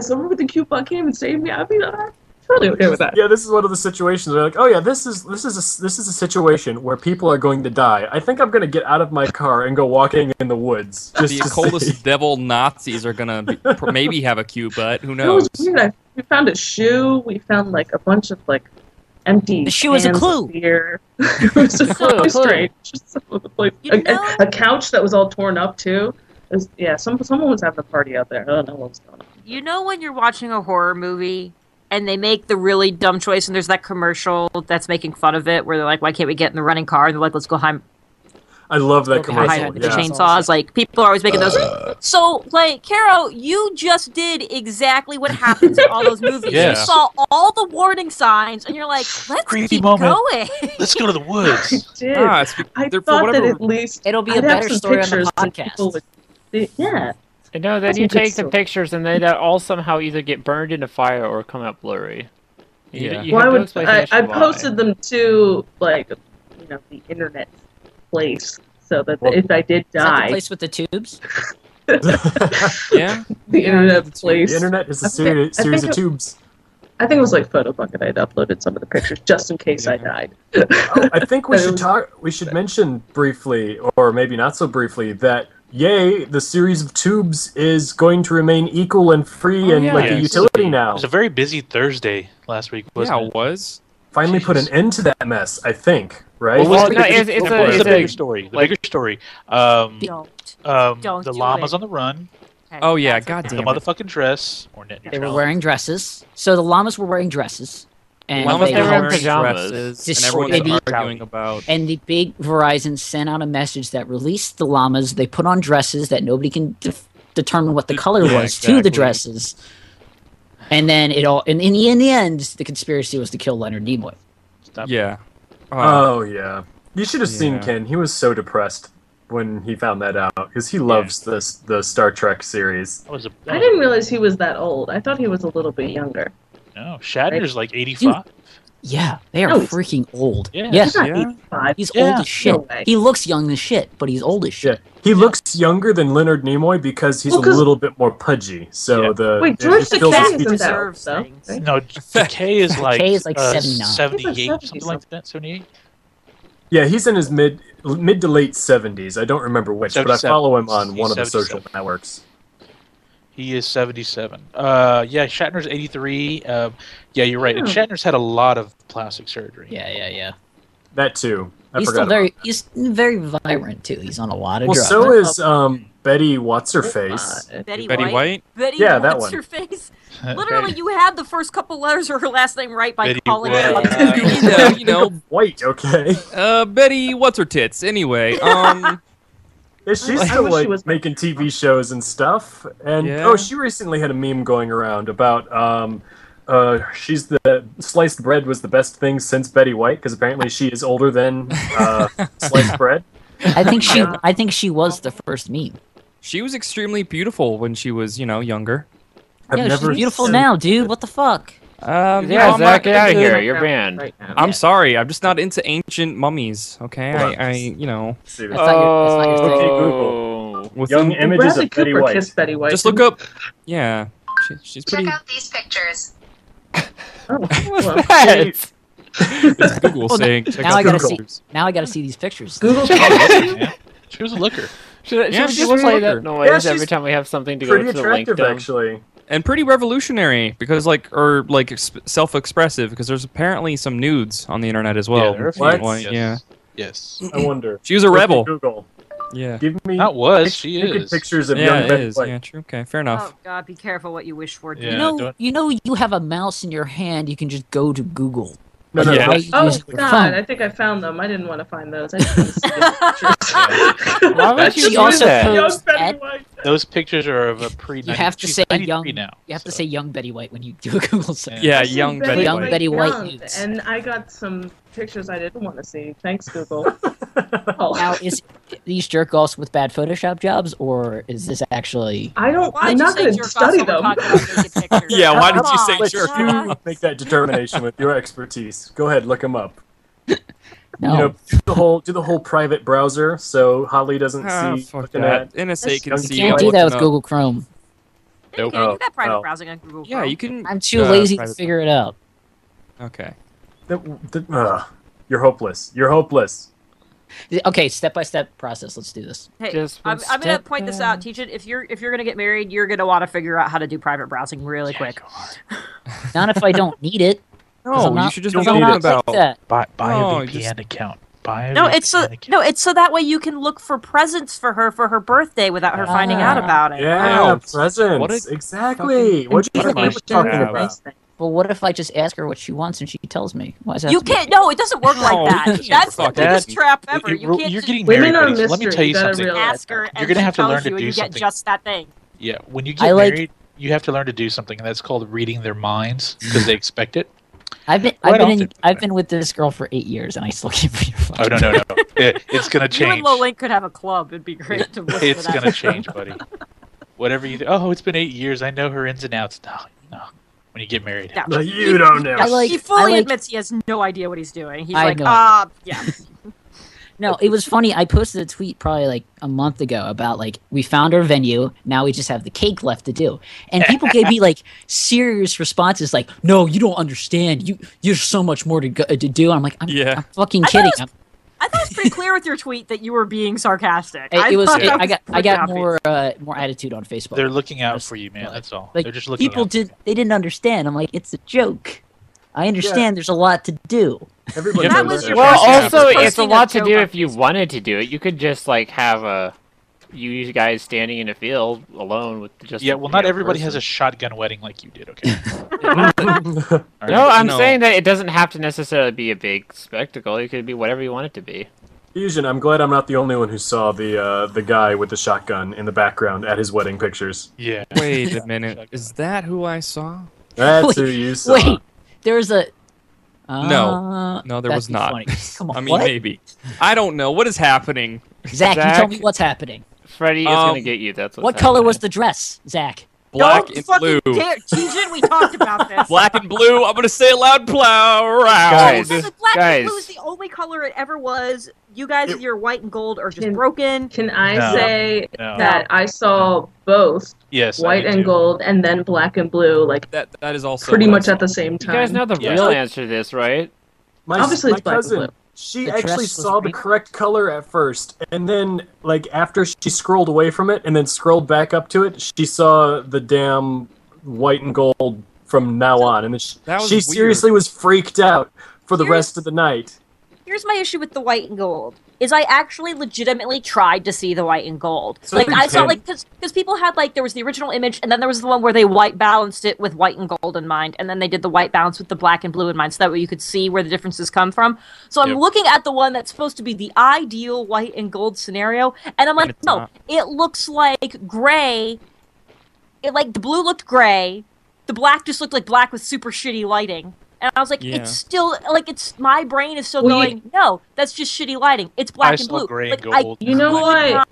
someone with a cute butt came and saved me. I'd be totally okay with that. Yeah, this is one of the situations where, like, oh yeah, this is a situation where people are going to die. I think I'm going to get out of my car and go walking in the woods. The coldest devil Nazis are gonna maybe have a cute butt. Who It knows? was weird. We found a shoe. We found like a bunch of like empty. The shoe was a cans clue. of beer. It was just really strange. Just some of the place. A couch that was all torn up too. Someone was having a party out there. I don't know what was going on. You know when you're watching a horror movie and they make the really dumb choice, and there's that commercial that's making fun of it, where they're like, "Why can't we get in the running car?" And they're like, "Let's go hide I love that behind commercial. the chainsaws." Like people are always making those. So, like, Caro, you just did exactly what happens in all those movies. Yeah. You saw all the warning signs, and you're like, "Let's Creepy keep moment. going." Let's go to the woods. Did. Ah, I for thought that whatever- at least It'll be I'd a have better some story on the pictures and podcast. people would see- yeah. No, then That's you a good take the story. pictures, and they all somehow either get burned into fire or come out blurry. Yeah. You Well, have I no would. explanation I why. posted them to like, the internet place, so that if I did Is that the die, place with the tubes? Yeah. the internet place. The internet is a I think- series of tubes. I think it was like Photobucket. I'd uploaded some of the pictures just in case I died. I think we should talk. We should mention briefly, or maybe not so briefly, that the series of tubes is going to remain equal and free and like a Yes. utility It now. was a very busy Thursday last week, wasn't Yeah, it? it was. Finally put an end to that mess. I think. Right? What was Well, the no, bigger- it's what was a the bigger story? The bigger story. Don't. The do llamas it. on the run. Oh yeah, That's god The damn it. motherfucking dress. Or net They were neutrality. wearing dresses. So the llamas were wearing dresses. And Llamas they were were wearing wearing pajamas. dresses, Just and everyone's shorty- arguing about. And the big Verizon sent out a message that released the llamas. They put on dresses that nobody can determine what the color Yeah, was to the exactly. dresses. And then in the end, the conspiracy was to kill Leonard Nimoy. Yeah. Oh yeah. You should have seen Yeah. Ken. He was so depressed when he found that out because he loves the Star Trek series. I didn't realize he was that old. I thought he was a little bit younger. No, Shatner's like 85. Yeah, they are No, he's- freaking old. Yeah. Yeah, He's not Yeah. 85. he's Yeah, old as shit. no way. He looks young as shit, but he's old as shit. Yeah, he looks younger than Leonard Nimoy because he's Well, a 'cause- little bit more pudgy. So Yeah. the Wait, it George fills Takei his isn't features. that Deserves old, though, things. right? No, Decay is like, Decay is like 79. 78, He's like something like that. 78. Yeah, he's in his mid to late 70s. I don't remember which, but I 77. follow him on He's one of the 77. social networks. He is 77. Yeah, Shatner's 83. Yeah, you're right. And Shatner's had a lot of plastic surgery. Yeah. That too. I He's forgot still about he's very vibrant too. He's on a lot of Well, drugs. so is Betty What's her face. Betty Betty White. Betty, Yeah, that what's one. her face? Literally, you had the first couple letters of her last name right by Betty calling White. her. you know, White, okay. Betty, what's her tits? Anyway, Yeah, she's I still wish like she was- making TV shows and stuff. And Yeah. she recently had a meme going around about she's the sliced bread was the best thing since Betty White because apparently she is older than sliced bread. I think she was the first meme. She was extremely beautiful when she was, younger. I've She's beautiful now, dude. What the fuck? Yeah, I'm Zach, not get out of into- here. You're banned. Right now. I'm sorry. I'm just not into ancient mummies. Okay, Hold on. I. That's not your thing. Okay, Oh. Within- Young images Bradley of Betty Cooper White. kissed Betty White. Just look up. Yeah, she's Check pretty. out these pictures. Oh, well, What? It's Google Well, saying. Check now out I gotta the see. pictures. Now I gotta see these pictures. Google. Man. She was a looker. Should Yeah, we she just looks play like that her. noise Yeah, she's every time we have something to go Pretty to the link attractive, dump? actually. And pretty revolutionary because self-expressive because there's apparently some nudes on the internet as well. Yeah, there are a few. What? White, Yes. yeah. Yes. I wonder. She was a Okay, rebel. Google. Yeah. Give me Not was, she naked is. pictures of Yeah, young it Betty is. White. Yeah, true. Okay, fair enough. Oh God, be careful what you wish for. dude. Yeah, don't- You know, you have a mouse in your hand. You can just go to Google. No, no, Yeah. no. Right? Oh Use your God, phone. I think I found them. I didn't want to find those. I just want to see the pictures. Why would you She do also that? posed Young Betty at- White. Those pictures are of a pre. You have to she's say 93 young. now. You have to so. say young Betty White when you do a Google search. Yeah, I see young Betty Young White. Betty White young, nudes. and I got some pictures I didn't want to see. Thanks, Google. Oh. Now, is these jerk offs with bad Photoshop jobs, or is this actually? I don't. Why'd I'm you not say going to jerk off study so we're them. talking about naked pictures? Yeah, why did Come you say on. Let jerk you make that determination with your expertise. Go ahead, look them up. No. You know, do the whole private browser so Holly doesn't Ah, see fuck looking that. at. NSA can You see. you can't I'm do that with looking up. Google Chrome. You Nope. can do that private Oh. browsing on Google. Yeah, Chrome. you can. I'm too lazy to private- figure it out. Okay. You're hopeless. You're hopeless. Okay, step-by-step process. Let's do this. Hey, Just I'm one gonna step point this out, teach it. If you're gonna get married, you're gonna want to figure out how to do private browsing really quick. Not if I don't need it. 'cause I'm No, you not- should just 'cause be I'm known not about. like that. Buy No, a VPN just- account. Buy a No, VPN it's so account. that way you can look for presents for her birthday without her finding out about it. Yeah, Wow. presents. What a exactly. fucking- What do you think what I a was talking Yeah. about? But what if I just ask her what she wants and she tells me? Why is that? You can't. No, it doesn't work No, like you that. can't That's the fucking- biggest trap It- ever. it- You can't you're just getting Women married, are buddy, so let me mystery, tell you you gotta something. realize. ask her, and You're gonna she have to tells learn to you, and do you get something. just that thing. Yeah, when you I get like- married, you have to learn to do something, and that's called reading their minds because they expect it. I've been often. I've been with this girl for 8 years and I still can't read her. Oh no! It's gonna You and change. Lolink could have a club. It'd be great to listen It's to that. gonna change, buddy. Whatever you do. Oh, it's been 8 years. I know her ins and outs. No. When you get married, Yeah. No, you don't know. I like- he fully I like- admits he has no idea what he's doing. He's I like, know. yeah. No, it was funny. I posted a tweet probably like a month ago about like we found our venue. Now we just have the cake left to do, and people gave me like serious responses like, "No, you don't understand. You're so much more to do." And I'm like, Yeah. I'm fucking I thought kidding. it was- I thought it was pretty clear with your tweet that you were being sarcastic. It was. thought that I was got pretty obvious. more attitude on Facebook. they're looking out for you, man. That's all. like They're just looking. people out. they didn't understand. I'm like, it's a joke. I understand. There's a lot to do. Everybody That knows was that. your Well, first step. also, Posting it's a a lot to joke do on if you Facebook. wanted to do it. You could just like have you guys standing in a field alone with just. Yeah, well, not a everybody has person. a shotgun wedding like you did. Okay. No, I'm saying that it doesn't have to necessarily be a big spectacle. It could be whatever you want it to be. Fusion, I'm glad I'm not the only one who saw the guy with the shotgun in the background at his wedding pictures. Yeah. Wait a minute. Is that who I saw? That's Wait, who you saw. Wait, there's a. No, there that'd was be not. funny. Come on, I mean, what? maybe. I don't know. What is happening? Zach, you Zach? tell me what's happening. Freddy is Um, gonna get you. That's What color was the dress, Zach? Black Don't and fucking blue. dare, Tijin, we talked about this. Black and blue. I'm gonna say it loud. Plow around. Guys. Because black Guys. and blue is the only color it ever was. You guys with your white and gold are just Can- broken. Can I No. say No. that I saw both Yes. I white do and too. gold and then black and blue, like That is also pretty what I much at saw. the same You time? guys know the Yeah. real answer to this, right? Obviously my it's black and cousin, blue. she The actually dress was saw the green. correct color at first, and then, like, after she scrolled away from it and then scrolled back up to it, she saw the damn white and gold from now on, and then That was she weird. seriously was freaked out for the Here's- rest of the night. Here's my issue with the white and gold. Is I actually legitimately tried to see the white and gold. So Like you I saw can- like because people had like there was the original image and then there was the one where they white balanced it with white and gold in mind and then they did the white balance with the black and blue in mind so that way you could see where the differences come from. So I'm Yep. looking at the one that's supposed to be the ideal white and gold scenario and I'm like, it's no, not. it looks like gray. It like the blue looked gray the black just looked like black with super shitty lighting. And I was like, Yeah. it's still like it's my brain is still Well, going. No, that's just shitty lighting. It's black I and saw blue. gray and Like, gold. You know what?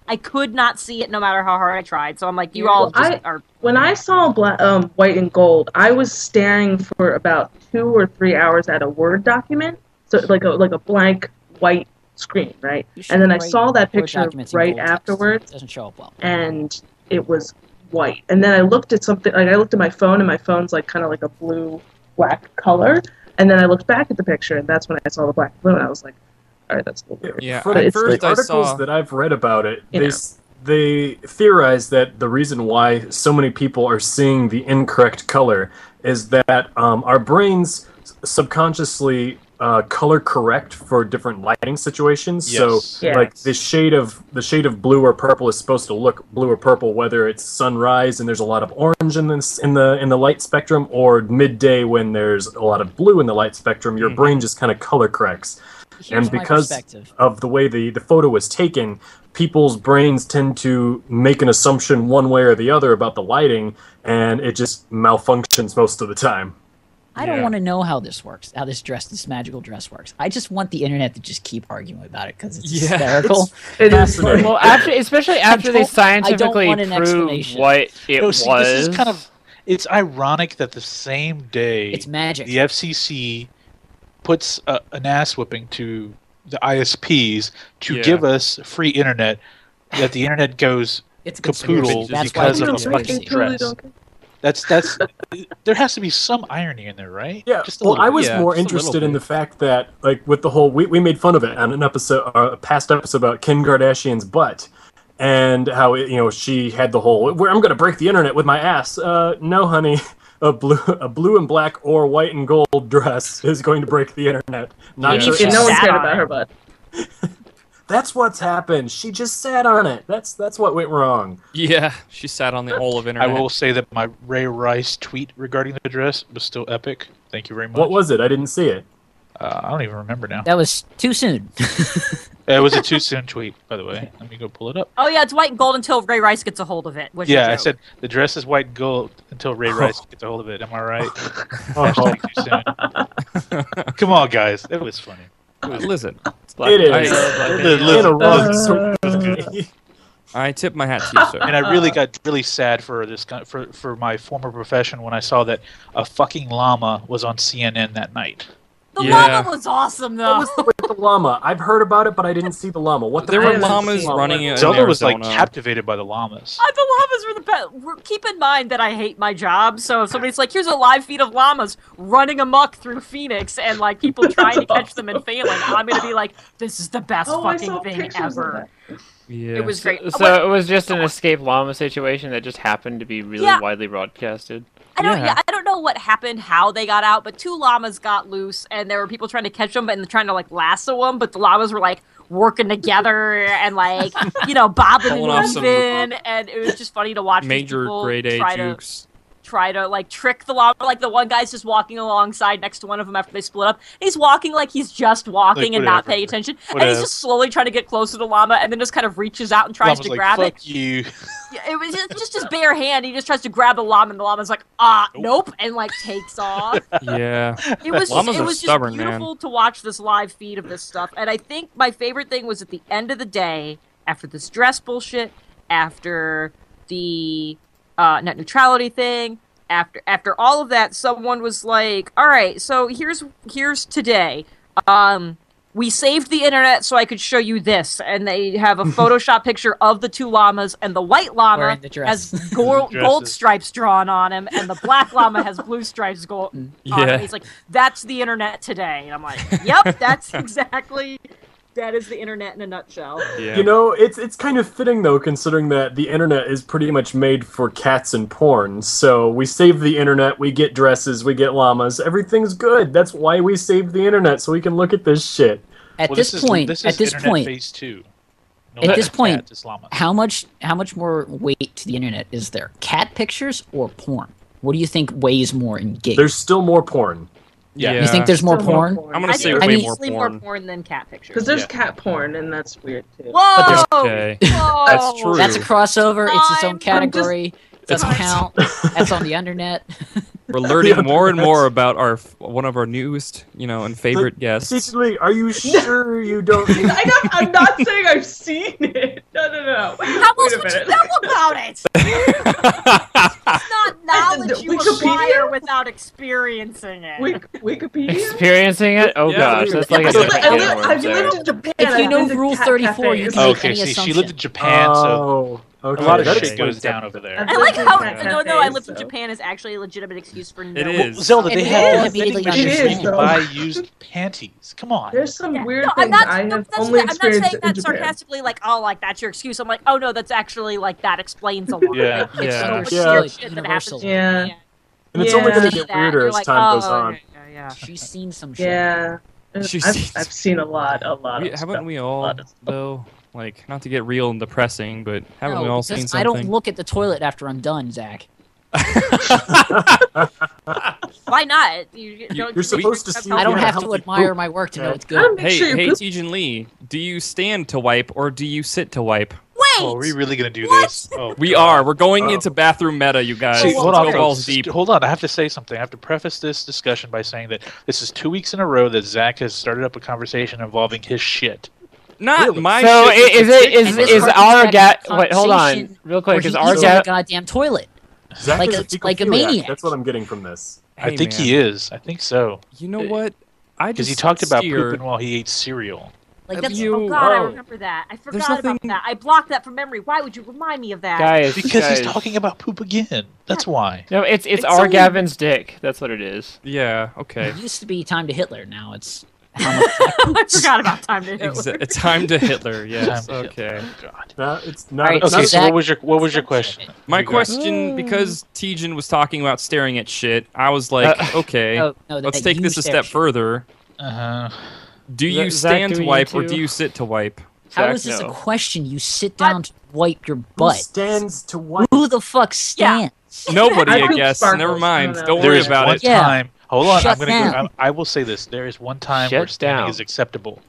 I could not see it no matter how hard I tried. So I'm like, you all Well, just are. When I saw white and gold, I was staring for about 2 or 3 hours at a Word document, so like a blank white screen, right? You should And then I write saw that Word picture documents in right gold text. afterwards, It doesn't show up well. and it was white. And then I looked at something, like I looked at my phone, and my phone's like kind of like a blue-black color. And then I looked back at the picture, and that's when I saw the black and blue, and I was like, all right, that's a little weird. Yeah, For But the, it's for the first I articles saw- that I've read about it, You know. they theorize that the reason why so many people are seeing the incorrect color is that our brains subconsciously color correct for different lighting situations. Yes. So, Yes. like the shade of blue or purple is supposed to look blue or purple, whether it's sunrise and there's a lot of orange in the light spectrum, or midday when there's a lot of blue in the light spectrum. Your brain just kind of color corrects. Here's And my because perspective. of the way the photo was taken, people's brains tend to make an assumption one way or the other about the lighting, and it just malfunctions most of the time. I don't Yeah. want to know how this works, how this magical dress works. I just want the internet to just keep arguing about it because it's Yeah. hysterical. It is. Fascinating. Well, especially after they don't- scientifically want an prove explanation. what it No, was. see, this is kind of. It's ironic that the same day It's magic. the FCC puts an ass whipping to the ISPs to Yeah. give us free internet, that the internet goes It's a capoodle conspiracy. That's because why of it's a a fucking conspiracy. dress. That's there has to be some irony in there, right? Yeah, Just a well, little I bit. was Yeah, more just a little interested in bit. the fact that, like, with the whole, we made fun of it on an episode, a past episode about Kim Kardashian's butt, and how she had the whole, where I'm going to break the internet with my ass. No, honey, a blue and black or white and gold dress is going to break the internet. Not Yeah. your She And no one sat cared on about it. her butt. That's what's happened. She just sat on it. That's what went wrong. Yeah, she sat on the hole of I internet. will say that my Ray Rice tweet regarding the dress was still epic. Thank you very much. What was it? I didn't see it. I don't even remember now. That was too soon. It was a too soon tweet, by the way. Let me go pull it up. Oh yeah, it's white and gold until Ray Rice gets a hold of it. Which is a Yeah, I joke. said the dress is white and gold until Ray Rice gets a hold of it. Am I right? Oh, Hashtag too soon. Come on, guys. It was funny. Listen, it is. I- In a wrong sort of way. I tip my hat to you, sir. And I really got really sad for this for my former profession when I saw that a fucking llama was on CNN that night. The Yeah. llama was awesome What though. was with the llama? I've heard about it, but I didn't see the llama. What the There fuck were is this llamas llama? running in Zelda was like Arizona. captivated by the llamas. The llamas were the best. Keep in mind that I hate my job, so if somebody's like, "Here's a live feed of llamas running amok through Phoenix," and like people trying to catch them and failing, I'm gonna be like, "This is the best I fucking saw thing pictures of ever." that. Yeah. It was great. So it was just an escape llama situation that just happened to be really Yeah. widely broadcasted. Yeah. I don't know what happened, how they got out, but 2 llamas got loose, and there were people trying to catch them, and trying to like lasso them, but the llamas were like working together and like bobbing Pulling off and some weaving, and it was just funny to watch these major people grade A try jukes. to like trick the llama. Like the one guy's just walking alongside next to one of them after they split up. He's walking like he's just walking Like, and not whatever. paying attention, and Whatever. he's just slowly trying to get closer to the llama, and then just kind of reaches out and tries Llama's to like, grab it. fuck you. Yeah, it was just his bare hand. He just tries to grab the llama, and the llama's like, nope, and like takes off. Yeah. It was Llamas are just stubborn, man. beautiful to watch this live feed of this stuff. And I think my favorite thing was at the end of the day, after this dress bullshit, after the net neutrality thing, after all of that, someone was like, "All right, so here's today. We saved the internet so I could show you this," and they have a Photoshop picture of the 2 llamas, and the white llama Wearing the dress. has gold Dresses. stripes drawn on him, and the black llama has blue stripes on Yeah. him. He's like, "That's the internet today," and I'm like, "Yep, that's exactly." That is the internet in a nutshell. Yeah. It's kind of fitting though, considering that the internet is pretty much made for cats and porn. So we save the internet, we get dresses, we get llamas, everything's good. That's why we saved the internet, so we can look at this shit. At Well, this point, this at is this internet point, phase 2. No at longer this point, cats, it's llamas. how much more weight to the internet is there? Cat pictures or porn? What do you think weighs more in gigs? There's still more porn. Yeah. You think there's more Still porn? I'm gonna I say think way there's more easily porn. more porn than cat pictures. Because there's Yeah. cat porn, and that's weird too. Whoa! Okay. Whoa! That's true. That's a crossover. It's its own I'm category. Doesn't count. That's on the internet. We're learning more and more about one of our newest, and favorite guests. Secretly, are you sure you don't? I'm not saying I've seen it. No. How else Wait a would you minute. know about it? It's not knowledge you Wikipedia? acquire without experiencing it. Wikipedia? Experiencing it? Oh Yeah, gosh, that's like a I've different can of lived worms in there. Japan. If you I've know been to Rule cat 34, you cafes. can make Okay, any see, she assumption. lived in Japan, so Okay. a lot of that shit explains goes down everything. over there. I've I like lived in how cat no, I cafes, lived in so- Japan is actually a legitimate excuse for no. It Well, is. Zelda, And they it have is vending immediately machines where you can understandable. buy used panties. Come on. There's some Yeah. weird No, I'm things not, I no, have that's only I'm not experienced saying in that Japan. sarcastically, like, oh, like that's your excuse. I'm like, oh no, that's actually like that explains a lot. Yeah. Like, it's Yeah. so much Yeah. weird shit that happens. Universal. Yeah. And it's only Yeah. going That, to get and weirder you're as like, time goes oh, on. Yeah. She's seen some shit. Yeah. She's I've, seen- I've seen a lot of Haven't stuff. we A all, lot of stuff. though? Like, not to get real and depressing, but haven't No, we all because seen something? I don't look at the toilet after I'm done, Zach. Why not? You're supposed to see I don't Yeah, have to healthy admire poop. my work to know Yeah. it's Gotta good. make sure you Hey, poop. Tejan Lee, do you stand to wipe or do you sit to wipe? Wait. Oh, are we really gonna do What? this? Oh, We God. are. We're going Oh. into bathroom meta, you guys. See, Let's hold on, go folks. balls deep. Hold on. I have to say something. I have to preface this discussion by saying that this is 2 weeks in a row that Zach has started up a conversation involving his shit. Not Really? my So shit. is in it is particular. is our Wait, hold on, Conversation real Where quick. he Is our eats in the gat? goddamn toilet. Zach Like is a- like a ecophiliac. maniac. That's what I'm getting from this. I Hey, think man. he is. I think so. You know what? I Because he just talked about steer- pooping while he ate cereal. Like Have that's you- oh god, I oh. remember that. I There's forgot about nothing- that. I blocked that from memory. Why would you remind me of that? Guys, Because he's guys. talking about poop again. That's why. No, it's It's our only- Gavin's dick. That's what it is. Yeah, okay. It used to be time to Hitler. Now it's how much I forgot about time to Hitler. Time to Hitler, yes. Time to Okay. Hitler. Oh, God. No, it's not. Alright, it's Okay, not- so Zach- what was your question? My You go. question, because Tejan was talking about staring at shit, I was like, okay, no, let's that take you this a stare step shit. further. Uh-huh. Do you Zach, stand do to you wipe or too? do you sit to wipe? How Zach, is this no. a question? You sit down to wipe your Who butt. stands to wipe? Who the fuck stands? Nobody, I I poop guess. sparkles. Never mind. No, no. Don't There worry is about one it. Yeah. time. Hold on, Shut I'm gonna. down. I will say this. There is one time Shut where standing down. is acceptable,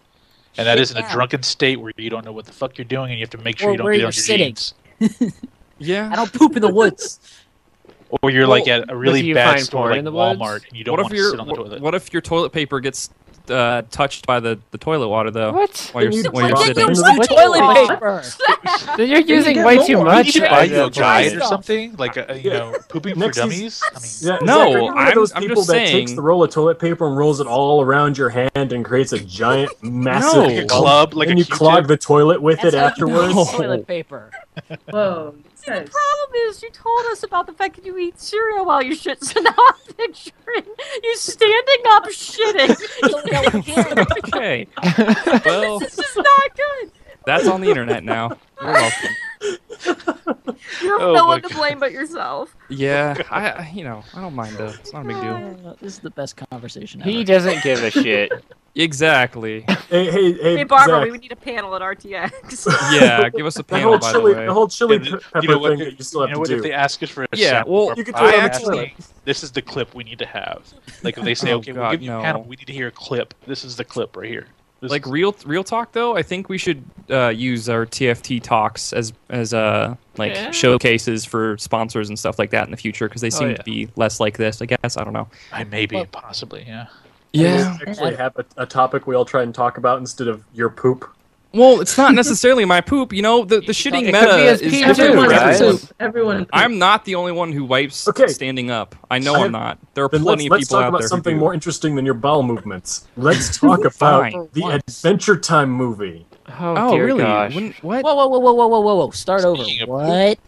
and that Shut is in a down. drunken state where you don't know what the fuck you're doing, and you have to make sure Or you don't where get you're on your sitting. jeans. Yeah. I don't poop in the woods. Or you're like at a do really you bad find store porn like in the woods? Walmart, and you don't What want if to your sit on the toilet. what if your toilet paper gets touched by the toilet water though? What? While you're, Then you while you're drop sitting. it into Use the toilet toilet. paper. Then you're using get way more. too You much. You need to at buy that you a guide point. or something, like pooping for Next is- dummies. I mean, Yeah, No, Zach, are you one of I'm- those I'm people just that saying- takes the roll of toilet paper and rolls it all around your hand and creates a giant, massive No. like a club, like and a you Q-tip. clog the toilet with That's it how you afterwards. use toilet paper. Whoa. See, the Guys. problem is you told us about the fact that you eat cereal while you shit, so now I'm picturing you standing up shitting. Okay. Well, This is not good. that's on the internet now. You're welcome. You have Oh no my one to God. blame but yourself. Yeah, I don't mind it. It's not a big deal. This is the best conversation ever. He doesn't give a shit. Exactly. Hey, Hey, Barbara, Zach, we would need a panel at RTX. Yeah, give us a the panel, whole by chili, the way. the whole chili And pepper you know what? thing that you still You have know what? to If do. they ask us for a Yeah, sample, well, of You could our throw it on the podcast, toilet. this is the clip we need to have. Like if they say, Oh, okay, we'll God, give you a no. panel, we need to hear a clip. This is the clip right here. This Like is- real talk though, I think we should use our TFT talks as like Yeah. showcases for sponsors and stuff like that in the future because they seem yeah. to be less like this. I guess I don't know. I maybe, Well- possibly, yeah. Yeah. Actually, have a topic we all try and talk about instead of your poop. Well, it's not necessarily my poop. You know, the shitting It could meta be his is pee, different too, for Everyone right? in everyone. poop. Everyone in poop. I'm not the only one who wipes Okay. standing up. I know I I'm have- not. There are Then plenty let's of people talk out about there something who do. more interesting than your bowel movements. Let's talk about Fine. the Once. Adventure Time movie. Oh, Oh, dear really? gosh. What? Whoa, whoa, whoa, whoa, whoa, whoa, whoa, whoa! Start over. Speaking of What?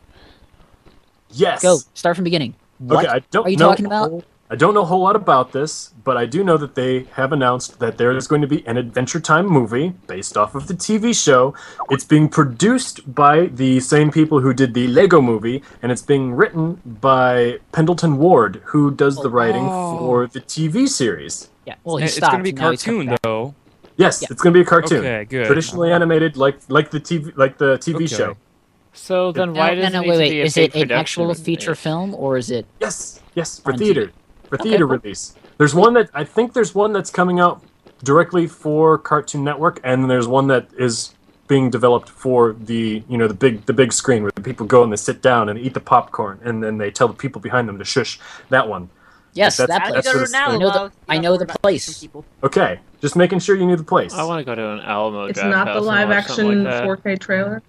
Yes. Go. Start from beginning. What Okay, I don't are you know talking about? I don't know a whole lot about this, but I do know that they have announced that there is going to be an Adventure Time movie based off of the TV show. It's being produced by the same people who did the Lego movie, and it's being written by Pendleton Ward, who does the writing Oh. for the TV series. Yeah. Well, he It's stopped. going to be now he's coming cartoon back. though. Yes, Yeah. it's going to be a cartoon. Okay, good. Traditionally animated, like the TV Okay. show. So then No, why no, does no, it need wait, to wait. be a Is big it an production actual feature base? film or is it? Yes, for On theater. For Okay, theater cool. release. There's one that I think there's one that's coming out directly for Cartoon Network, and there's one that is being developed for the the big screen where the people go and they sit down and eat the popcorn and then they tell the people behind them to shush. That one. Yes, That's- that How do you place. go to what an it's- Alamo? I know the place. Okay, just making sure you knew the place. I want to go to an Alamo. It's Draft not House the and live watch action something like that. 4K trailer.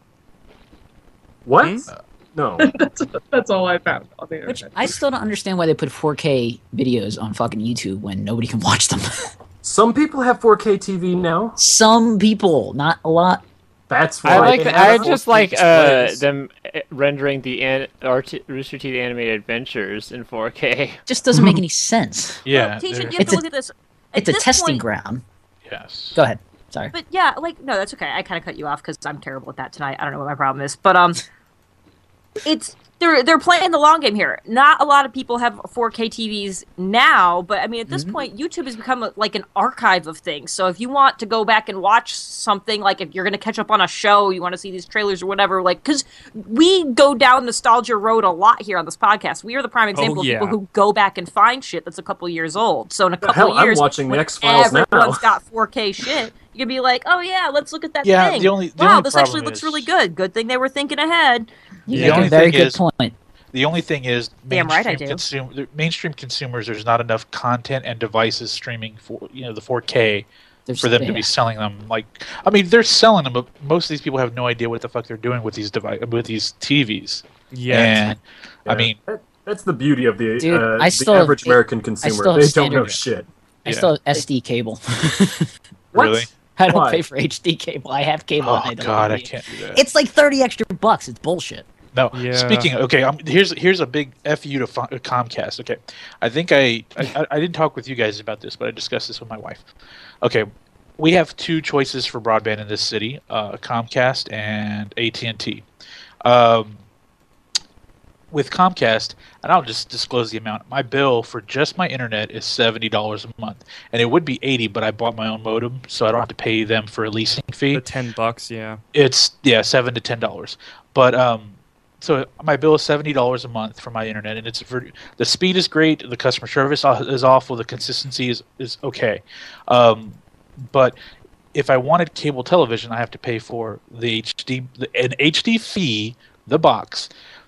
What? Hmm? No. That's all I found on the Which internet. I still don't understand why they put 4K videos on fucking YouTube when nobody can watch them. Some people have 4K TV now. Some people, not a lot. That's why I like. they I have just 4K like displays. them rendering the Rooster Teeth animated adventures in 4K. Just doesn't make any sense. Yeah. Well, teacher, they're- you have It's to a- look at this. At It's a this testing point- ground. yes. Go ahead. Sorry. But yeah, like no, that's okay. I kind of cut you off because I'm terrible at that tonight. I don't know what my problem is, but it's they're playing the long game here. Not a lot of people have 4K TVs now, but I mean at this point, YouTube has become like an archive of things. So if you want to go back and watch something, like if you're going to catch up on a show, you want to see these trailers or whatever, like because we go down nostalgia road a lot here on this podcast. We are the prime example of yeah. people who go back and find shit that's a couple years old. So in a couple Hell, of years, I'm watching the when X-Files now. everyone's got 4K shit. You can be like, oh yeah, let's look at that Yeah, thing. the only Wow, this actually problem looks is- really good. Good thing they were thinking ahead. You The make only a very thing good is- point. The only thing is, Damn right I do. mainstream consumers, there's not enough content and devices streaming for the 4K There's- for them to yeah. be selling them. Like, I mean, they're selling them, but most of these people have no idea what the fuck they're doing with these with these TVs. Yeah. And I Yeah. mean, That's the beauty of the Dude, I the still- average American consumer. still have They don't standard- know shit. I Yeah. still have SD cable. What? really? I don't Why? pay for HD cable. I have cable. Oh and I don't god, I need it. can't do that. It's like $30 extra bucks. It's bullshit. No, Yeah. speaking. Okay, here's a big fu to Comcast. Okay, I think I didn't talk with you guys about this, but I discussed this with my wife. Okay, we have two choices for broadband in this city: Comcast and AT&T. With Comcast, and I'll just disclose the amount. My bill for just my internet is $70 a month, and it would be $80, but I bought my own modem, so I don't have to pay them for a leasing fee. The $10, yeah. It's $7 to $10, but so my bill is $70 a month for my internet, and the speed is great, the customer service is awful, the consistency is okay, but if I wanted cable television, I have to pay for an HD fee, the box.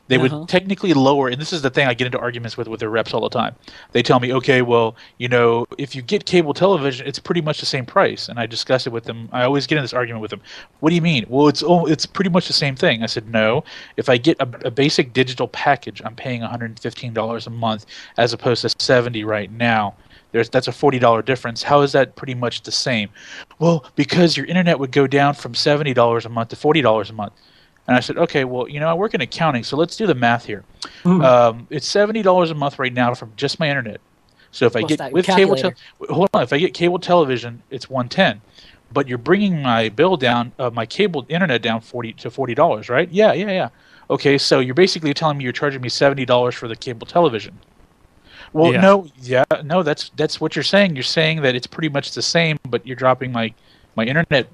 They would technically lower, and this is the thing I get into arguments with their reps all the time. They tell me, okay, well, if you get cable television, it's pretty much the same price. And I discuss it with them. I always get in this argument with them. What do you mean? Well, it's pretty much the same thing. I said, no. If I get a basic digital package, I'm paying $115 a month as opposed to $70 right now. That's a $40 difference. How is that pretty much the same? Well, because your internet would go down from $70 a month to $40 a month. And I said, okay, well, I work in accounting, so let's do the math here. It's $70 a month right now from just my internet. So if I Plus get that with calculator. if I get cable television, it's $110. But you're bringing my bill down, my cable internet down $40, right? Yeah. Okay, so you're basically telling me you're charging me $70 for the cable television. Well, Yeah. no, that's what you're saying. You're saying that it's pretty much the same, but you're dropping my internet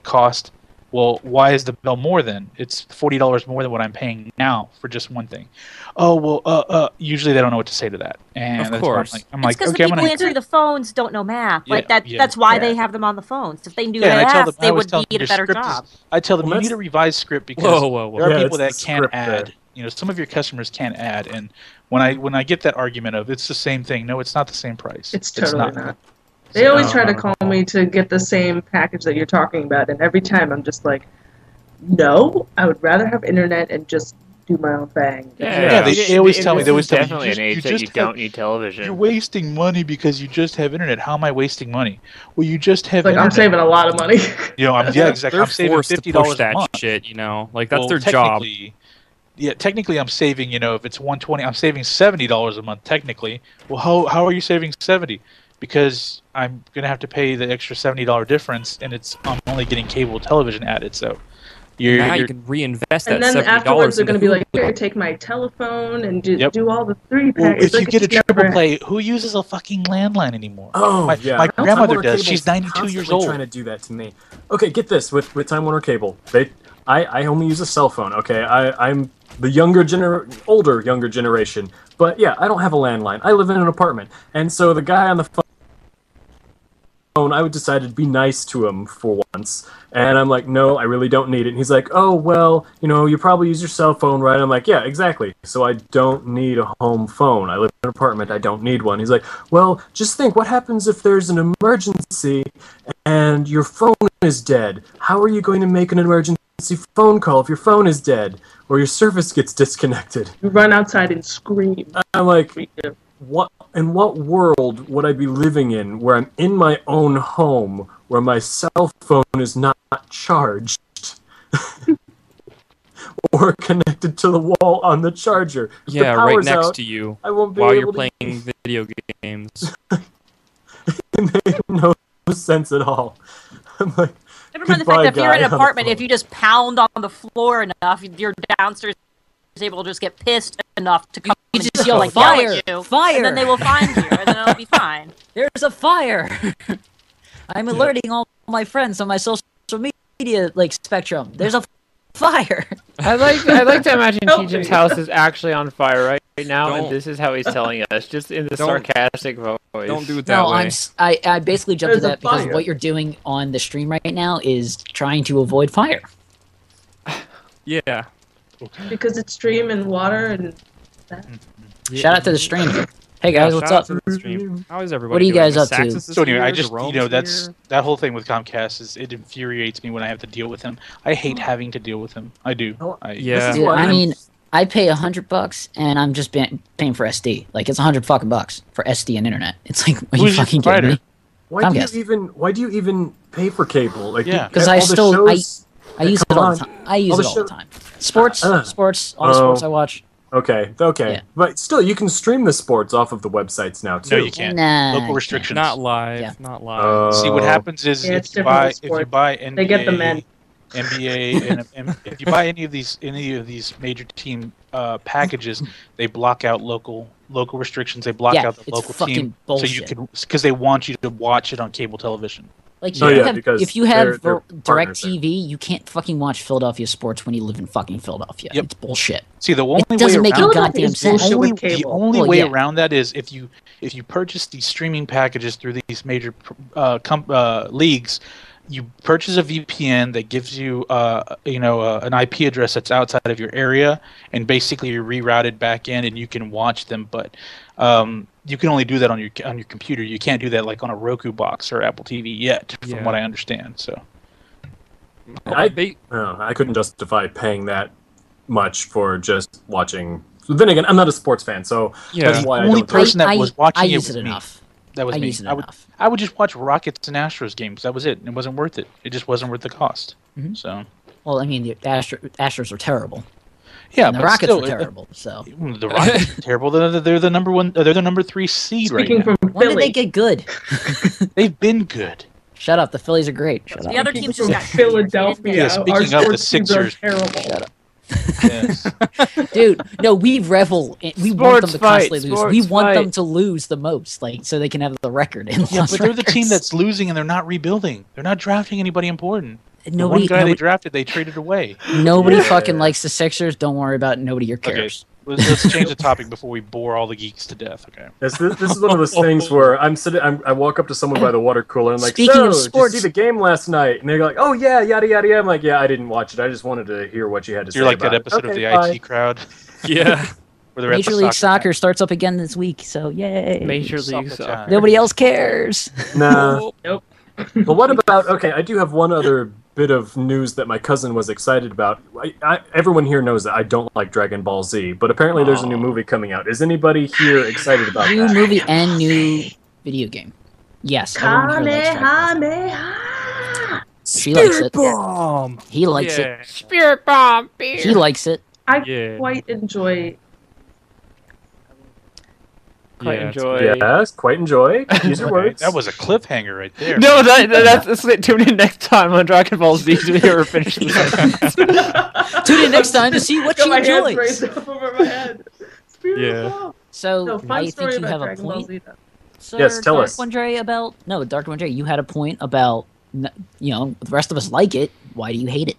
cost. Well, why is the bill more then? It's $40 more than what I'm paying now for just one thing. Oh, well, usually they don't know what to say to that. And Of that's why course. I'm It's like, because okay, the I'm people gonna. answering the phones don't know math. Like Yeah, that. yeah, That's why yeah. they have them on the phones. If they knew Yeah, and I tell math, them, I they always would tell them be at a your better script job. I tell them Well, you need that's- a revised script because Whoa. there are Yeah, people that it's the can't script add. there. Some of your customers can't add, and when I get that argument of it's the same thing, no, it's not the same price. It's totally not. not. They always No, try to no, call me to get the same package that you're talking about, and every time I'm just like, no, I would rather have internet and just do my own thing. Yeah, they always tell me. They always tell me. Definitely an age that you don't need television. You're wasting money because you just have internet. How am I wasting money? Well, you just have. It's like I'm internet. saving a lot of money. Exactly. They're I'm saving forced to $50 push a that month. shit, Like, that's Well, their job. technically- Yeah, technically I'm saving, if it's $120, I'm saving $70 a month technically. Well, how are you saving 70? Because I'm going to have to pay the extra $70 difference and I'm only getting cable television added, so Now you can reinvest that And then $70 afterwards they're into going to be like, Hulu. here, take my telephone and Yep. do all the 3 well, packs. if you get a it's never triple happened. play, who uses a fucking landline anymore? Oh, my yeah. my Time grandmother Warner does. Cable's She's 92 years constantly old. trying to do that to me. Okay, get this with Time Warner Cable. I only use a cell phone. Okay, I'm the older younger generation. But yeah, I don't have a landline. I live in an apartment, and so the guy on the phone I would decide to be nice to him for once. And I'm like, no, I really don't need it. And he's like, oh, well, you probably use your cell phone, right? I'm like, yeah, exactly. So I don't need a home phone. I live in an apartment. I don't need one. He's like, well, just think, what happens if there's an emergency and your phone is dead? How are you going to make an emergency phone call if your phone is dead or your service gets disconnected? You run outside and scream. I'm like, what? In what world would I be living in where I'm in my own home where my cell phone is not charged or connected to the wall on the charger? If the Yeah, right power's next out, to you I won't be while you're able to- playing video games. It made no sense at all. I'm like, Never mind the goodbye, fact that if you're in guy an on the apartment, phone. if you just pound on the floor enough, your downstairs is able to just get pissed enough to come You and just yell yell, like "Fire! yell at you, Fire!" and then they will find you, and then it'll be fine. There's a fire. I'm alerting all my friends on my social media spectrum. There's a fire. I'd like to imagine Help Keaton's me. house is actually on fire right now, Don't- and this is how he's telling us, just in the Don't- sarcastic voice. Don't do it that No, way. I basically jumped to There's a that because fire. what you're doing on the stream right now is trying to avoid fire. Yeah. Because it's stream and water and Shout out to the stream. Hey guys, Yeah, what's shout up? out to the stream. How is everybody What are you doing? guys Is up to? Saxus this So anyway, I year? just Jerome's that's here? that whole thing with Comcast is it infuriates me when I have to deal with him. I hate having to deal with him. I do. Oh, Yeah. This is Dude, why I I'm- mean, I pay $100 and I'm just paying for SD. Like it's $100 for SD and internet. It's like, are you Who's your fucking kidding provider? me? why do Comcast. you even pay for cable? Like, Yeah. you- 'Cause all I the still- shows- I use it come all on. the time. I use All it the all the show- time. Sports, all the sports I watch. Okay. Yeah. But still, you can stream the sports off of the websites now, too. No, you can't. Nah, Local you restrictions. Not live. Yeah. Not live. See what happens is Yeah, it's if you different buy with if you sports. buy NBA, They get the men. NBA, and if you buy any of these major team packages, they block out local restrictions. They block Yeah, out the it's local fucking team, so you bullshit. can because they want you to watch it on cable television. Like Oh, you yeah, have, because if you have they're Direct partners there. TV, you can't fucking watch Philadelphia sports when you live in fucking Philadelphia. Yep. It's bullshit. See, the only way doesn't make around any Philadelphia goddamn is sense. bullshit with the cable. only Well, way yeah. around that is if you purchase these streaming packages through these major leagues, you purchase a VPN that gives you an IP address that's outside of your area, and basically you're rerouted back in, and you can watch them. But you can only do that on your computer. You can't do that like on a Roku box or Apple TV yet, from Yeah. what I understand. So I couldn't justify paying that much for just watching. So then again, I'm not a sports fan, so Yeah. that's why I The only don't. person that I was watching I it use was it me. enough. that was I me. use it I would enough. I would just watch Rockets and Astros games. That was it. It wasn't worth it. It just wasn't worth the cost. Mhm. So Well, I mean, the Astros are terrible. yeah, and the but Rockets still, were terrible. So The Rockets are terrible. They're the number one. They're the number 3 seed speaking right now. from when did Philly. they get good? They've been good. Shut up. The Phillies are great. Shut up. The other People teams just from got Philadelphia. Yeah, Our speaking of the sports teams are Sixers. terrible. Shut up. Yes. Dude, no, we revel. We want them Sports to fight, constantly lose. We sports want them fight. to lose the most, like so they can have the record. And Yeah, lost but they're the team records. that's losing and they're not rebuilding. They're not drafting anybody important. The nobody. one guy they Nobody, drafted, they traded away. nobody Yeah. fucking likes the Sixers. Don't worry about it. Nobody here cares. Let's change the topic before we bore all the geeks to death. Okay. This is one of those things where I walk up to someone by the water cooler and I'm like, Speaking so, of sports- did you see the game last night? And they're like, oh yeah, yada yada yada. I'm like, yeah, I didn't watch it. I just wanted to hear what you had to say. You're like about that it." episode of Okay, the bye. IT crowd. Yeah. Where they're at Major the League Soccer match. starts up again this week, so yay! Major League Soccer Soccer. time. Nobody else cares. Nah. Nope. But what about? Okay, I do have one other bit of news that my cousin was excited about. Everyone here knows that I don't like Dragon Ball Z, but apparently there's a new movie coming out. Is anybody here excited about New that? movie and new video game. Yes, everyone here likes Dragon Ball. Kamehameha. She likes it. Bomb. He likes it. Yeah. Spirit bomb. Beer. He likes it. I Yeah. quite enjoy. Quite Yeah, enjoy. Yes, quite enjoy. Use your Okay, words. that was a cliffhanger right there. No, that's tune in next time on Dragon Ball Z to hear her finish the sentence. Tune in next time to see what Got she my hands enjoys. raised up over my head. Spirit Yeah. bomb. So No, fun I story think you about have a Dragon Ball point. Z, though. Sir Yes, tell Dark us. Wondre about Dark Wondre, you had a point about the rest of us like it. Why do you hate it?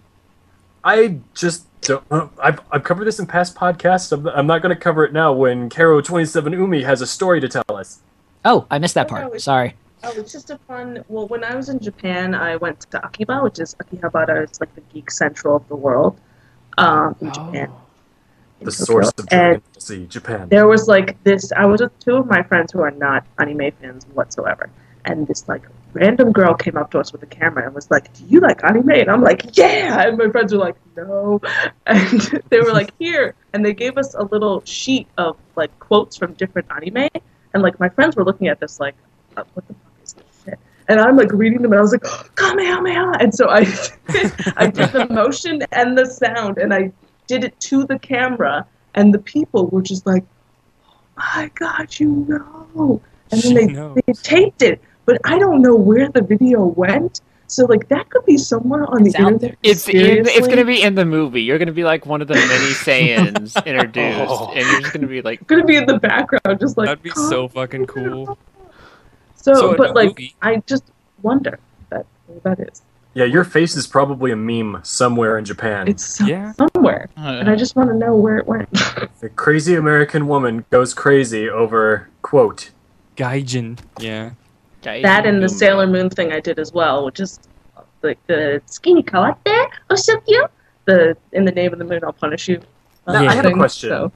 I just don't. I've covered this in past podcasts. I'm not going to cover it now when Karo 27 Umi has a story to tell us. Oh, I missed that Oh, no, part. it's- Sorry. Oh, it's just a fun. Well, when I was in Japan, I went to Akiba, which is Akihabara. It's like the geek central of the world in Japan. in The Tokyo. source of And Dragon Ball Z, Japan. there was like this. I was with two of my friends who are not anime fans whatsoever, and this like random girl came up to us with a camera and was like, "Do you like anime?" And I'm like, "Yeah!" And my friends were like, "No," and they were like, "Here," and they gave us a little sheet of like quotes from different anime, and like my friends were looking at this like, "What the fuck is this shit?" And I'm like reading them, and I was like, "Kamehameha!" And so I, I did the motion and the sound, and I did it to the camera, and the people were just like, "My God, you know!" And then they taped it, but I don't know where the video went. So like that could be somewhere on It's the out internet. there. It's gonna be in the movie. You're gonna be like one of the many Saiyans introduced, Oh. and you're just gonna be like, gonna be in the background, just like That'd be so fucking cool. So, So in but a like, movie- I just wonder who that is. Yeah, your face is probably a meme somewhere in Japan. It's Yeah. somewhere, and I just want to know where it went. The crazy American woman goes crazy over, quote, Gaijin. Yeah. That and the Sailor Moon thing I did as well, which is like the skinny kawate osakyo. The in the name of the moon, I'll punish you. Now, I have a thing, question. so.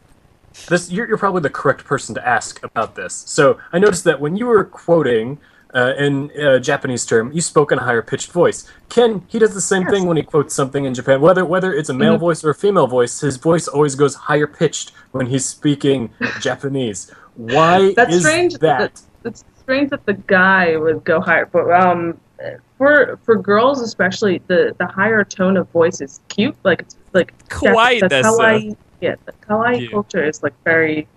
You're probably the correct person to ask about this. So I noticed that when you were quoting in a Japanese term, you spoke in a higher pitched voice. Ken, he does the same thing when he quotes something in Japan. Whether it's a male voice or a female voice, his voice always goes higher pitched when he's speaking Japanese. Why That's is strange. that? It's strange that the guy would go higher, but for girls especially, the higher tone of voice is cute. Like it's like Kawaii the desu. kawaii. Yeah, the kawaii Yeah. culture is like very,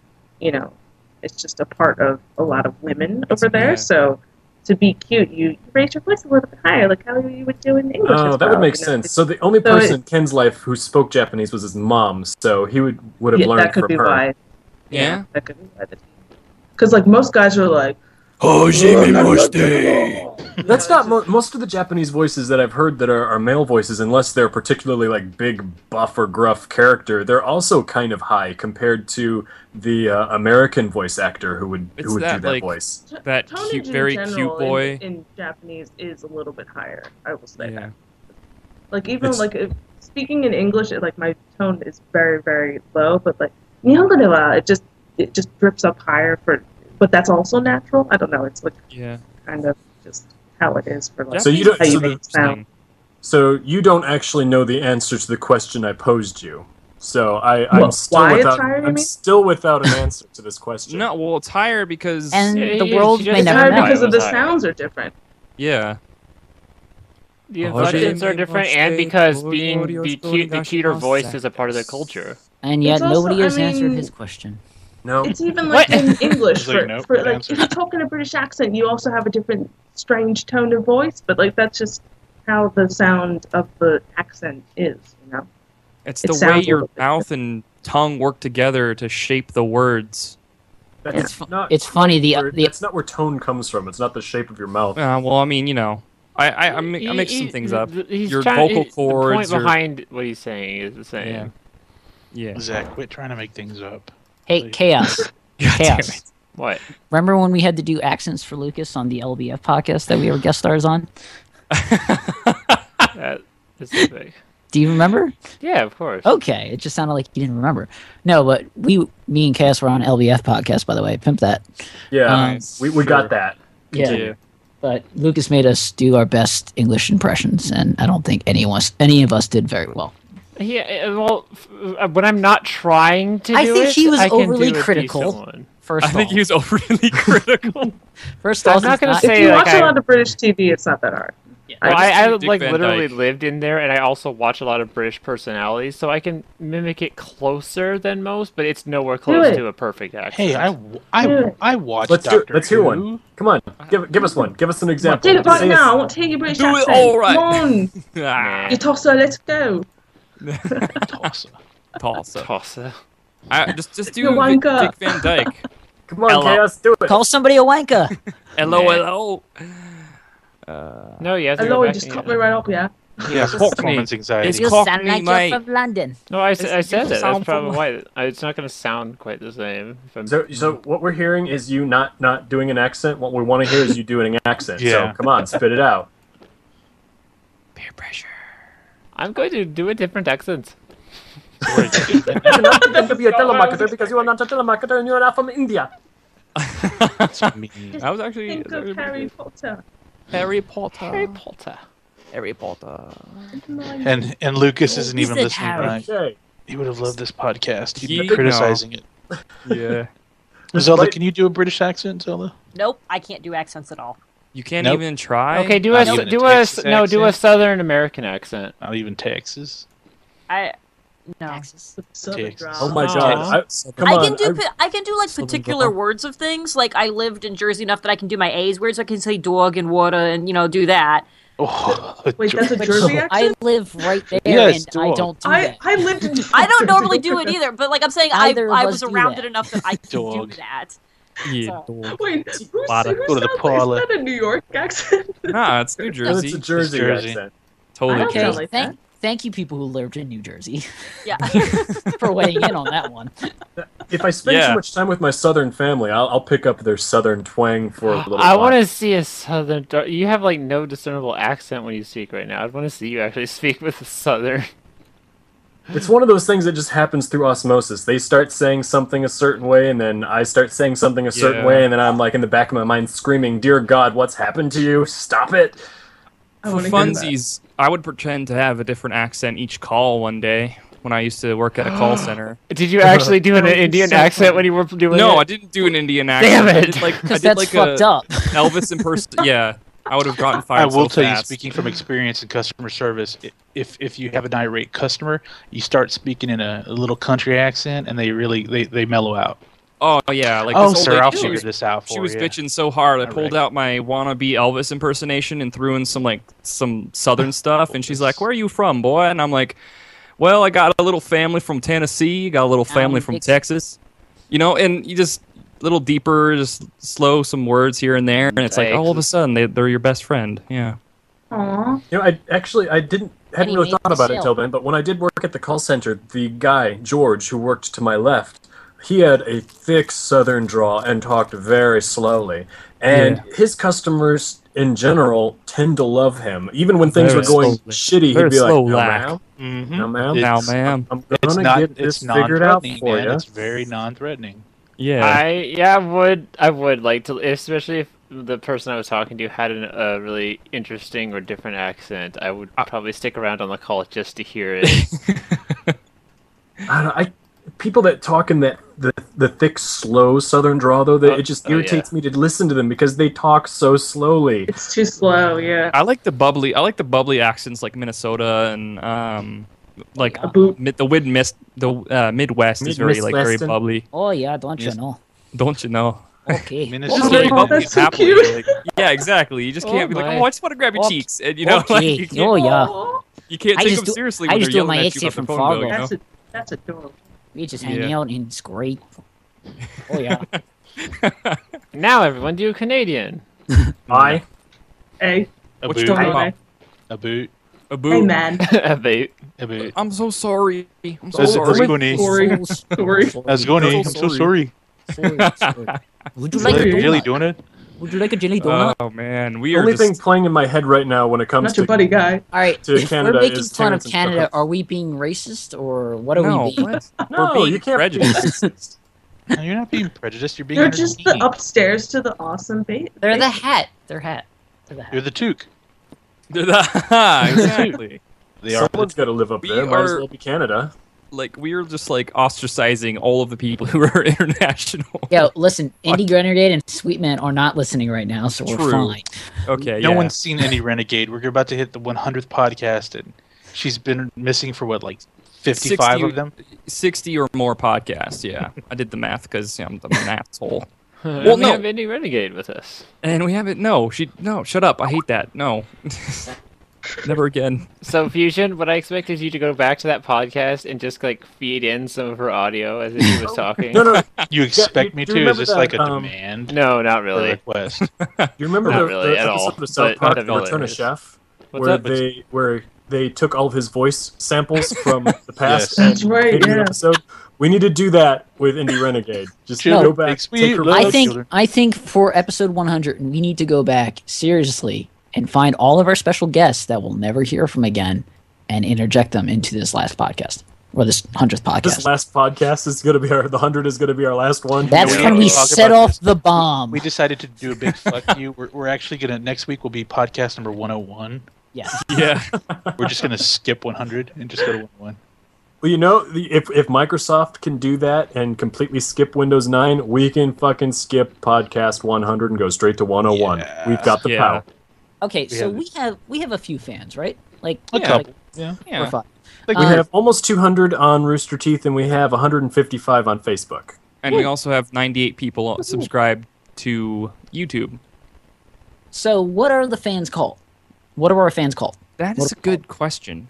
it's just a part of a lot of women over there. Yeah. So to be cute, you raise your voice a little bit higher, like how you would do in English. Oh, as that would well, make you know? sense. So the only So person in Ken's life who spoke Japanese was his mom, so he would have Yeah, learned that could from be her. why. Yeah? That could be why. Because like most guys are like, That's not most of the Japanese voices that I've heard that are male voices, unless they're particularly like big, buff or gruff character. They're also kind of high compared to the American voice actor who would It's do that, that like, voice. That tonage cute, in very general cute boy. in Japanese is a little bit higher. I will say Yeah. that. Like even It's- like if, speaking in English, like my tone is very very low, but like Nihongo de wa, it just drips up higher but that's also natural. I don't know. It's like Yeah. kind of just how it is for like So you don't- how you so make it sound. So you don't actually know the answer to the question I posed you. So I'm What, still why it's without. higher, you I'm mean? still without an answer to this question. No, well, it's higher because. And Yeah, the yeah, world she may just never said know. because of the It was higher. sounds are different. Yeah. the Oh, inflections are Jimmy different, must and stay because for being audio the story, cuter gosh, voice gosh, is a part of the gosh. culture. And yet It's also- nobody has I answered mean- his question. No. It's even like What? in English It's like, nope, for good like answer. if you talk in a British accent, you also have a different strange tone of voice. But like that's just how the sound of the accent is, you know. It's It the way sounds a your little bit mouth and tongue work together to shape the words. That's not. It's funny. That's not where tone comes from. It's not the shape of your mouth. Well, I mean, I mix some things up. He's Your trying- vocal The cords. point your- behind what he's saying is the same. Yeah. Zach, quit trying to make things up. Hey, Chaos. God damn Chaos. it. What? Remember when we had to do accents for Lucas on the LBF podcast that we were guest stars on? That is so big. Do you remember? Yeah, of course. Okay, it just sounded like you didn't remember. No, but me and Chaos were on LBF podcast, by the way. Pimp that. Yeah, Nice. we got that. Yeah. Yeah. But Lucas made us do our best English impressions, and I don't think any of us did very well. Yeah, well, when I'm not trying to I do think it, he was I can overly do a critical. decent one. First I of think all, he was overly critical. first of all, I'm not gonna it's say- If you like, watch a I- lot of British TV, it's not that hard. Well, just I do Dick like Van literally Dyke. lived in there, and I also watch a lot of British personalities, so I can mimic it closer than most, but it's nowhere close it. to a perfect accent. Hey, I watched Let's Doctor let's hear Who. one. Come on, give us one. Give us an example. Do it right Say now. I want to hear your British Do it accent. all right. Come on, Ah, you tosser, let's go. Tulsa. Tulsa. Tulsa. Just do You wanker. Dick Van Dyke. Come on, Hello. Chaos, do it. call somebody a wanker. Hello, Nah. hello. No, you have to Hello, go you back just and- cut me right up, yeah. Yeah, It's performance anxiety. It's You Cockney, sound like mate. you're from London. No, I It's- said you that. That's sound probably from- why. It's not going to sound quite the same. If I'm, So what we're hearing is you not doing an accent. What we want to hear is you doing an accent. Yeah. So come on, spit it out. Peer pressure. I'm going to do a different accent. You cannot pretend to be a telemarketer because you are not a telemarketer and you are not from India. That's mean. That was actually Think that was of Harry pretty Potter. good. Harry Potter. Harry Potter. Harry Potter. And Lucas isn't Is even it listening Harry? tonight. Okay. He would have loved this podcast. He'd You been criticizing it. Yeah. Zelda, Right. can you do a British accent, Zelda? Nope, I can't do accents at all. You can't Nope. even try. Okay, do Not a even a do a Texas no do a accent? Southern American accent. Not even Texas. No. Texas. Southern Texas. drawl. Oh my Aw. God. Come I on. can do I can do like Southern particular drawl. words of things. Like I lived in Jersey enough that I can do my A's weird, so I can say dog and water and do that. Oh, Wait, that's a But Jersey I accent? live right there, Yes, and I dog. don't do I that. lived in. I don't normally do it either, but like I'm saying, Neither of I us was do around that. it enough that I can do Dog. that. Yeah. So- dog. Wait, who Lotta. Go to the parlor. Is that a New York accent? Nah, it's New It's Jersey. a Jersey, Jersey. accent. Totally I don't Okay, sound Jersey. like thank you people who lived in New Jersey Yeah. for weighing in on that one. If I spend Yeah. too much time with my Southern family, I'll pick up their Southern twang for a little I while. want to see a Southern. You have like no discernible accent when you speak right now. I want to see you actually speak with a Southern. It's one of those things that just happens through osmosis. They start saying something a certain way, and then I start saying something a certain Yeah. way, and then I'm like in the back of my mind screaming, "Dear God, what's happened to you? Stop it!" I For wanna hear that. funsies, I would pretend to have a different accent each call one day when I used to work at a call center. Did you actually do an That would be Indian so accent funny. when you were doing No, I it? didn't do an Indian accent. Damn I it. did like I Because did that's like fucked a up. Elvis impersonation. Yeah, I would have gotten fired. I will so tell you, fast. speaking from experience in customer service, if you have an irate customer, you start speaking in a little country accent, and they mellow out. Oh yeah, like Oh, this old sir, lady, I'll she figure was, this out for she was you. bitching so hard. I All pulled right. out my wannabe Elvis impersonation and threw in some southern stuff, and she's like, "Where are you from, boy?" And I'm like, "Well, I got a little family from Tennessee, got a little family from Dixie. Texas, and you just little deeper, just slow some words here and there, and it's like all of a sudden they're your best friend. Yeah. Aw. I hadn't he really made thought about the it sale. till then, but when I did work at the call center, the guy, George, who worked to my left, he had a thick southern drawl and talked very slowly. And his customers, in general, tend to love him. Even when things Very are going slowly. shitty, Very he'd be like, slow "No, lack. ma'am. Mm-hmm. No, ma'am. Now, ma'am. I'm It's gonna not. get this It's figured out non-threatening, for man. you." It's very non-threatening. Yeah. I would like to, especially if the person I was talking to had a really interesting or different accent. I would probably stick around on the call just to hear it. I don't know, people that talk in the thick, slow southern drawl, though, it just irritates me to listen to them because they talk so slowly. It's too slow, yeah. I like the bubbly accents like Minnesota and like A boot. the Midwest is very very Midwestern. bubbly. Oh yeah, don't you Yes. know? Don't you know? Okay. Minnesota. Just very Oh, bubbly that's so happily. cute. Like, yeah, exactly. You just can't be like, my. oh, I just want to grab your Okay. cheeks, and like, Okay. you Oh can't, yeah. Aw, you can't I take just them do- seriously I when just they're do my yelling at you exit about the from phone Fargo. bill, you know? that's adorable. We just hang Yeah. out and it's great. Oh yeah. Now everyone do Canadian. I Hey, A What you boot. talking about? A boot. A hey, boo. man. A boot. A boot. I'm so sorry. I'm so That's sorry. funny. Sorry. That's Goni. I'm so sorry. Would you Is like a that really donut? doing it? Would you like a jelly donut? Oh man, we the are only just thing playing in my head right now when it comes Not to your buddy guy. All right. to If Canada we're making is fun of Terrence and Canada, Philip. are we being racist or what are no. we being? What? No, We're being you can't be prejudiced. racist. No, you're not being prejudiced. You're being They're just the entertained. upstairs to the awesome bait. They're the hat. They're hat. They're the hat. You're the toque. Exactly. They are. Someone's got to live up We there. Might as are- well be Canada. Like we're just like ostracizing all of the people who are international. Yo, listen, Indie Grenade and Sweetman are not listening right now, so we're True. fine. Okay, No yeah. one's seen any Renegade. We're about to hit the 100th podcast, and she's been missing for what, like 55 60 of them? 60 or more podcasts. Yeah, I did the math because I'm an asshole. Well, we no. have Indie Renegade with us. And we haven't. No, shut up. I hate that. No, never again. So Fusion, what I expect is you to go back to that podcast and just like feed in some of her audio as if she was talking. No. You expect you- me do to? you Is remember this like a that, demand No, not or really. request? You remember Not the really at all, episode of South but Park, not The Return of hilarious. Chef, What's where up? where they took all of his voice samples from the past Yes. and That's right, made an yeah. episode. We need to do that with Indie Renegade. Just No, go back. sweet Take her little voice. children. I think for episode 100, we need to go back seriously and find all of our special guests that we'll never hear from again and interject them into this last podcast or this 100th podcast. This last podcast is going to be the 100 is going to be our last one. That's we when we talk set about off this. the bomb. We decided to do a big fuck you. We're actually gonna next week will be podcast number 101. Yes. Yeah. We're just gonna skip 100 and just go to 101. Well, you know, if Microsoft can do that and completely skip Windows 9, we can fucking skip podcast 100 and go straight to 101. Yeah. We've got the Yeah. power. Okay, so have- we have a few fans, right? Like A Yeah. couple. Yeah. four or Yeah. five. We Uh, have almost 200 on Rooster Teeth, and we have 155 on Facebook. And we also have 98 people subscribed to YouTube. So what are the fans called? What are our fans called? That What is a good question.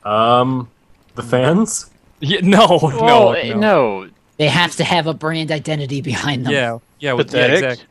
The fans? Yeah, no, Well, no. no. They have to have a brand identity behind them. Yeah, Pathetic. exactly.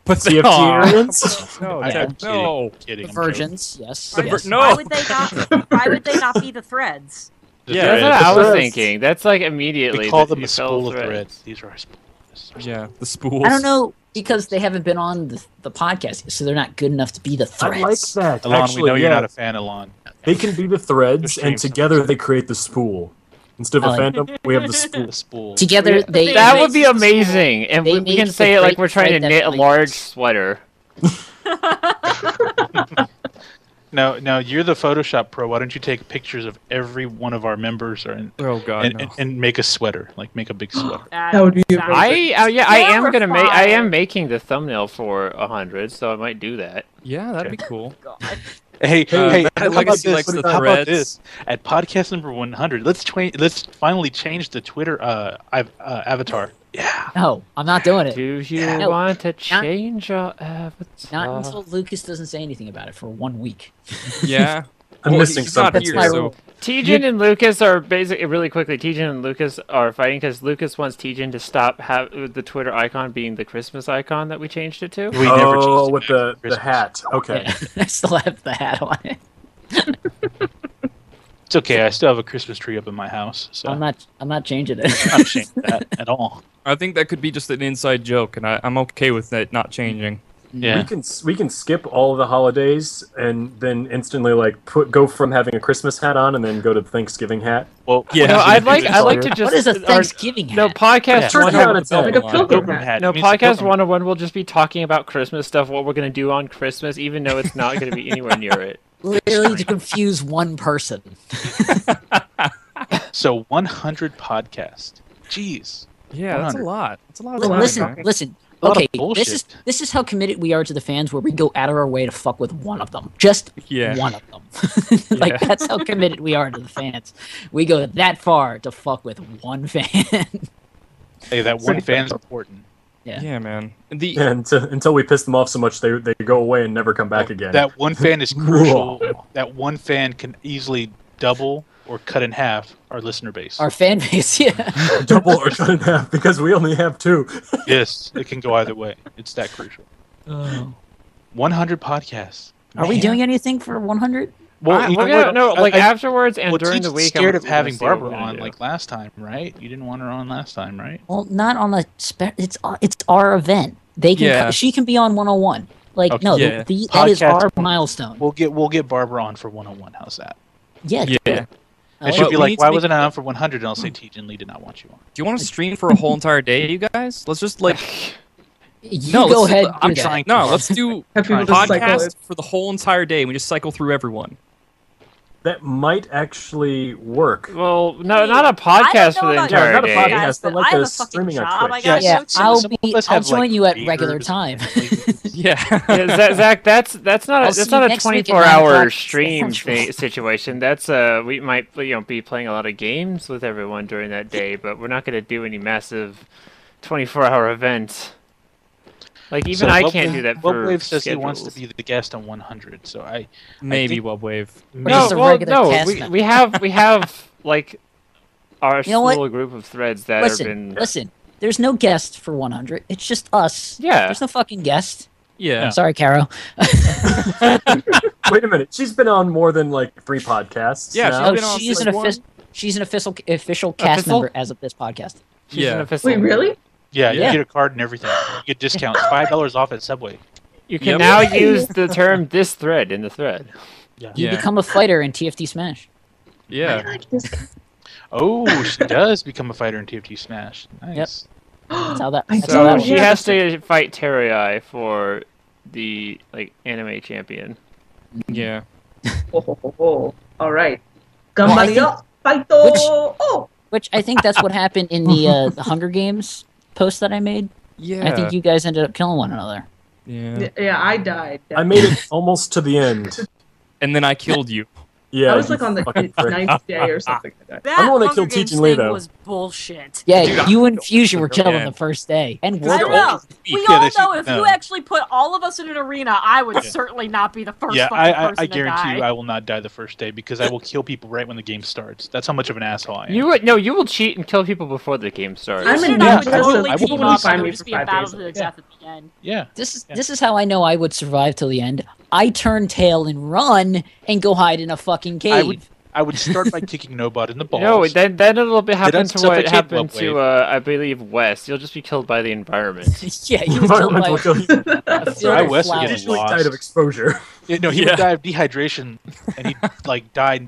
But TFTarians? no, I'm Ted, kidding. no. Kidding. The I'm virgins, yes. The yes. No. Why would they not? Why would they not be the threads? joking. Yeah, That's what the I was threads. thinking. That's like immediately. We call that them you a spell spool of threads. threads. These are our spools. Yeah, the spools. I don't know because they haven't been on the podcast, so they're not good enough to be the threads. I like that. Alon, Actually, we know you're yeah. not a fan, Alon. They can be the threads, Your and streams. together they create the spool. Instead of I a like fandom, we have the spool. The spool. Together, they That would be amazing, and They we make can the say it like great we're trying to thread that knit a binds. large sweater. Now you're the Photoshop pro. Why don't you take pictures of every one of our members Oh god, no. and make a sweater, like make a big sweater? That would be sounds- amazing. I am gonna make. I am Terrifying. making the thumbnail for 100, so I might do that. Yeah, that'd be cool. God. Hey, Uh, hey, Matt how about Legacy this? likes the How about threads. this? At podcast number 100, let's finally change the Twitter avatar. Yeah. No, I'm not doing it. Do you No, want to change your avatar? Not until Lucas doesn't say anything about it for 1 week. Yeah. I'm Well, missing he's not something. here, That's my so rule. Tejan and Lucas are basically really quickly. Tejan and Lucas are fighting because Lucas wants Tejan to stop the Twitter icon being the Christmas icon that we changed it to. We never changed Oh, it with back the to Christmas. hat. Okay. Yeah, I still have the hat on it. It's okay. I still have a Christmas tree up in my house, so I'm not changing it. I'm not ashamed of that at all. I think that could be just an inside joke, and I'm okay with it not changing. Yeah. We can skip all of the holidays and then instantly like go from having a Christmas hat on and then go to the Thanksgiving hat. Well, Yeah. No, Yeah. I'd like to just. What is a or- Thanksgiving hat? No, podcast Turkey one. on its head. Like a pilgrim hat. No, It means the podcast pilgrim. 101 will just be talking about Christmas stuff, what we're going to do on Christmas, even though it's not going to be anywhere near it. Literally to confuse one person. So 100 podcast. Jeez. Yeah, that's a 100. lot. That's a lot of Look, time. listen, guys. listen. A lot of Okay, bullshit. this is how committed we are to the fans, where we go out of our way to fuck with one of them, just Yeah. one of them. Like Yeah. that's how committed we are to the fans. We go that far to fuck with one fan. Hey, that one fan's important. Yeah, man. The And until we piss them off so much, they go away and never come back again. That one fan is crucial. That one fan can easily double or cut in half our listener base. Our fan base, yeah. double or cut in half because we only have 2. Yes, it can go either way. It's that crucial. 100 podcasts. Are we Man. doing anything for 100? Well, you We're know gonna, what? no, like I- afterwards and well, during Teach's the week. scared I'm of having gonna see what Barbara we're gonna on do. like last time, right? You didn't want her on last time, right? Well, not on a it's our event. They can Yeah. she can be on 101. Like Okay. no, Yeah. that is Podcast our 101. milestone. We'll get Barbara on for 101. How's that? Yeah. yeah. I It like should But be we like, need to why make- wasn't I on for 100? And I'll say Tejan Lee did not want you on. Do you want to stream for a whole entire day, you guys? Let's just like You no. go let's, ahead. I'm do that. trying- No, let's do Have people just cycle podcast it. for the whole entire day. And we just cycle through everyone. That might actually work. Well, no, not a I podcast don't for know the about entire Yeah, not a day. podcast. Guys, but but like I have a a fucking streaming on job. I Twitch. gotta Yeah, go to. I'll Some of us have, join like, you at beards regular and time. Yeah. Yeah, Zach, that's not I'll a, see that's you not a next week at 24-hour 9 o'clock stream Central. situation. That's we might be playing a lot of games with everyone during that day, but we're not going to do any massive 24-hour events. Like even I can't do that for Webwave says he wants to schedules. be the guest on 100, so I Maybe think- Webwave. Or just a No, well, regular no, cast we, member. we have like our You know what? small group of threads that Listen, have been. listen. There's no guest for 100. It's just us. Yeah. There's no fucking guest. Yeah. Sorry, Caro. Wait a minute. She's been on more than like 3 podcasts. Yeah, now. she's been on She's like an one. she's an official cast Official? member as of this podcast. She's Yeah. an official. Wait, really? Yeah, you Yeah. get a card and everything. You get discounts, $5 off at Subway. You can Yep. now use the term "this thread" in the thread. You Yeah. become a fighter in TFT Smash. I Yeah. like this guy. Oh, she does become a fighter in TFT Smash. Nice. That's how that. I That's do, how So that she works. yeah. has to fight Terrai for the anime champion. Yeah. Oh. All right. Well, I think- Gambario, fighto! Oh! Which I think that's what happened in the Hunger Games post that I made. Yeah. I think you guys ended up killing one another. Yeah. Yeah, I died. I made it almost to the end. And then I killed you. Yeah. I was you like on the fucking prick. 9th day or something like that. That I'm the one that Hunger killed Games Teach and Lee, thing though. was bullshit. Yeah, Dude, you and Fusion were killed on Yeah. the first day, and I You're don't Wolf. know. always We Yeah, all they should- know if no. you actually put all of us in an arena, I would certainly not be the first Yeah, fucking person I to guarantee die. you I will not die the first day because I will kill people right when the game starts. That's how much of an asshole I am. You would no, you will cheat and kill people before the game starts. I'm You in should, yeah, I would I will- totally I will team believe up you and me there would for just be a 5 battle days. to the death at the end. Yeah. This is how I know I would survive till the end. I turn tail and run and go hide in a fucking cave. I would start by kicking Nobot in the balls. No, then it'll happen I'd to what suffocate happened Webwave. to I believe West. You'll just be killed by the environment. Yeah, you was killed by Environmental kill. a field I of West would flowers. get Usually lost. died of exposure. Yeah, no, he Yeah. would die of dehydration, and he'd died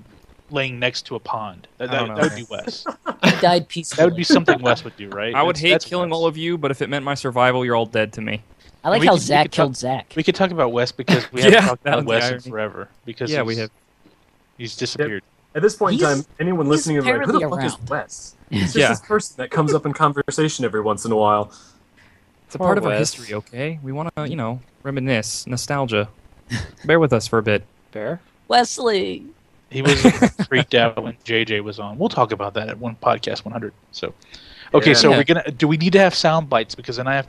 laying next to a pond. That I don't know. would be Wes. He died peacefully. That would be something Wes would do, right? I would hate That's killing Wes. all of you, but if it meant my survival, you're all dead to me. I like We how could- we Zach could talk- killed Zach. We could talk about Wes because we Yeah, haven't talked that about was the Wes in irony. forever. Because Yeah, we have. he's disappeared. At this point in He's- time, anyone he's listening is like, who the fuck apparently is around. Wes? It's just Yeah. this person that comes up in conversation every once in a while. It's a Poor part of our Wes. history, okay? We want to, reminisce, nostalgia. Bear with us for a bit. Fair. Wesley. He was freaked out when JJ was on. We'll talk about that at one podcast 100. So, okay, Yeah. so Yeah. we're gonna. Do we need to have sound bites? Because then I have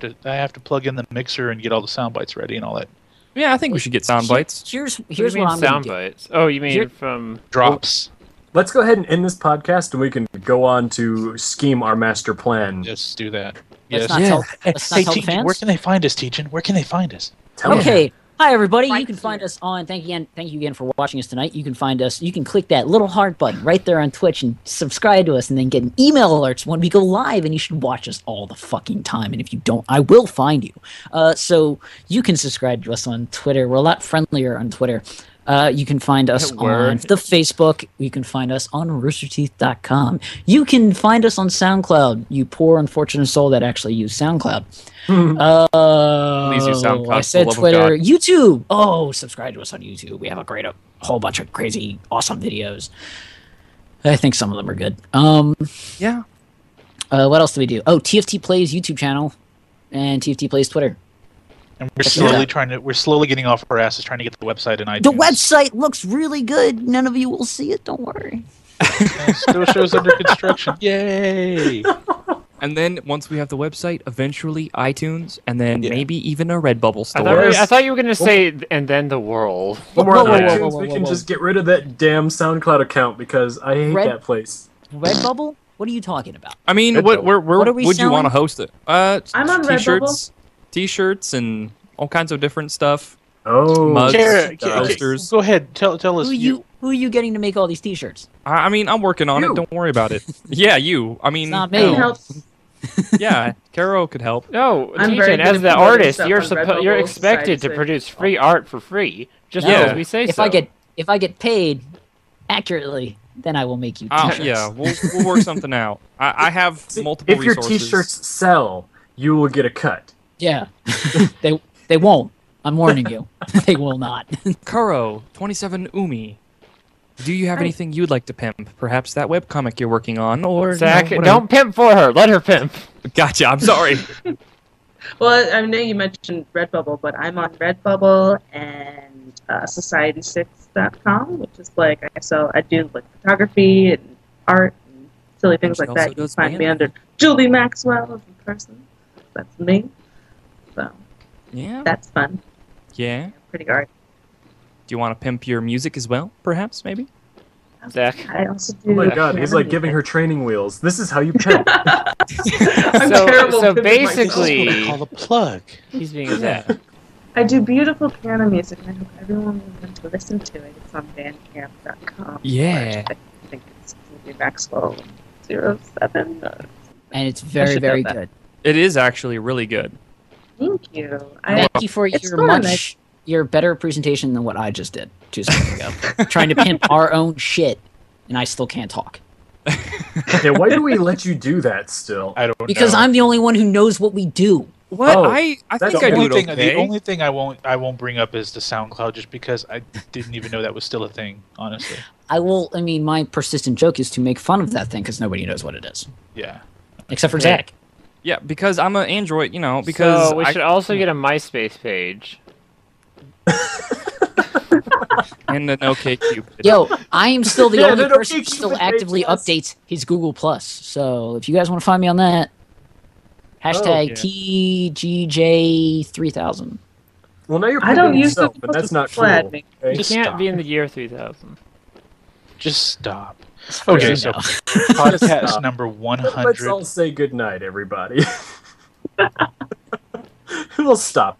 to plug in the mixer and get all the sound bites ready and all that. Yeah, I think we should get sound bites. Here's What do you mean what I'm gonna sound do. bites. Oh, you mean Here- from Drops. Let's go ahead and end this podcast, and we can go on to scheme our master plan. Let's do that. Let's Yes. not tell, let's not Hey, tell the Tejan, where fans. can they find us, Tejan? Where can they find us? Tell 'em. Okay. Hi everybody. Right You can find here. us on. Thank you again for watching us tonight. You can find us. You can click that little heart button right there on Twitch and subscribe to us, and then get email alerts when we go live. And you should watch us all the fucking time. And if you don't, I will find you. So you can subscribe to us on Twitter. We're a lot friendlier on Twitter. You can find us on Word. the Facebook. You can find us on roosterteeth.com. You can find us on SoundCloud. You poor unfortunate soul that actually used SoundCloud. Please use SoundCloud, I for said the love of Twitter, God. YouTube. Oh, subscribe to us on YouTube. We have a whole bunch of crazy, awesome videos. I think some of them are good. Yeah. What else do we do? Oh, TFT Plays YouTube channel and TFT Plays Twitter. And we're Yeah. we're slowly getting off our asses trying to get the website and iTunes. The website looks really good. None of you will see it. Don't worry. Still shows under construction. Yay! And then once we have the website, eventually iTunes, and then Yeah. maybe even a Redbubble I store. thought, Yes. I thought you were gonna say and then the world. One more Whoa, on whoa, whoa, iTunes, whoa, whoa, we whoa, can whoa. just get rid of that damn SoundCloud account because I hate Red- that place. Redbubble? What are you talking about? I mean, Redbubble. where What are we would you want to selling? host it? I'm on t-shirts, t-shirts, and all kinds of different stuff. Oh, Mugs. Kara, Posters. go ahead. Tell us. Who are you getting to make all these T-shirts? I mean, I'm working on You. it. Don't worry about it. Yeah, you. I mean, It's not I me. can no. help. Yeah, Caro could help. No, I'm very Tejan, good as at the promoting artist, stuff you're on Redbubble, you're expected to Site. produce free art for free, just No. because we say If so. I get paid accurately, then I will make you T-shirts. Yeah, we'll work something out. I have See, multiple if your resources. T-shirts sell, you will get a cut. Yeah. they won't. I'm warning you. They will not. Kuro, 27 Umi. Do you have anything you'd like to pimp? Perhaps that webcomic you're working on, or Zach, whatever. don't pimp for her. Let her pimp. Gotcha. I'm sorry. Well, I know you mentioned Redbubble, but I'm on Redbubble and Society6.com, which is like I do like photography and art and silly things She like also that. You can does find me band. under Julie Maxwell as a person. That's me. So Yeah. that's fun. Yeah. Pretty art. Do you want to pimp your music as well? Perhaps, maybe. Zach. I also do. Oh my god, he's like giving her training wheels. This is how you pimp. I'm So- terrible so at pimping myself. basically- That's what I call a plug. He's being a Zach. I do beautiful piano music, and I hope everyone will want to listen to it. It's on Bandcamp.com. Yeah. I think it's Maxwell 07. And it's I very, should very know that. good. It is actually really good. Thank you. Thank you for It's your fun. your better presentation than what I just did 2 seconds ago. Trying to pimp our own shit, and I still can't talk. Yeah, why do we let you do that still? I don't Because know. I'm the only one who knows what we do. What? Oh, I that's think the I do only it thing, okay. The only thing I won't bring up is the SoundCloud, just because I didn't even know that was still a thing. Honestly, I mean, my persistent joke is to make fun of that thing because nobody knows what it is. yeah. Except for Yeah. Zach. Yeah, because I'm an Android, because So we I- should also get a MySpace page. and an OkCupid. Yo, I am still the Yeah, only no, person who keep still it actively pages. updates his Google Plus. So if you guys want to find me on that, hashtag yeah. TGJ3000. Well, now you're I don't picking use yourself, the and that's not Google Plus cool. admin. Okay? You Just can't stop. be in the year 3000. Just stop. Yeah, Okay, so no. podcast stop. number Let's all 100. say goodnight, everybody. We'll stop.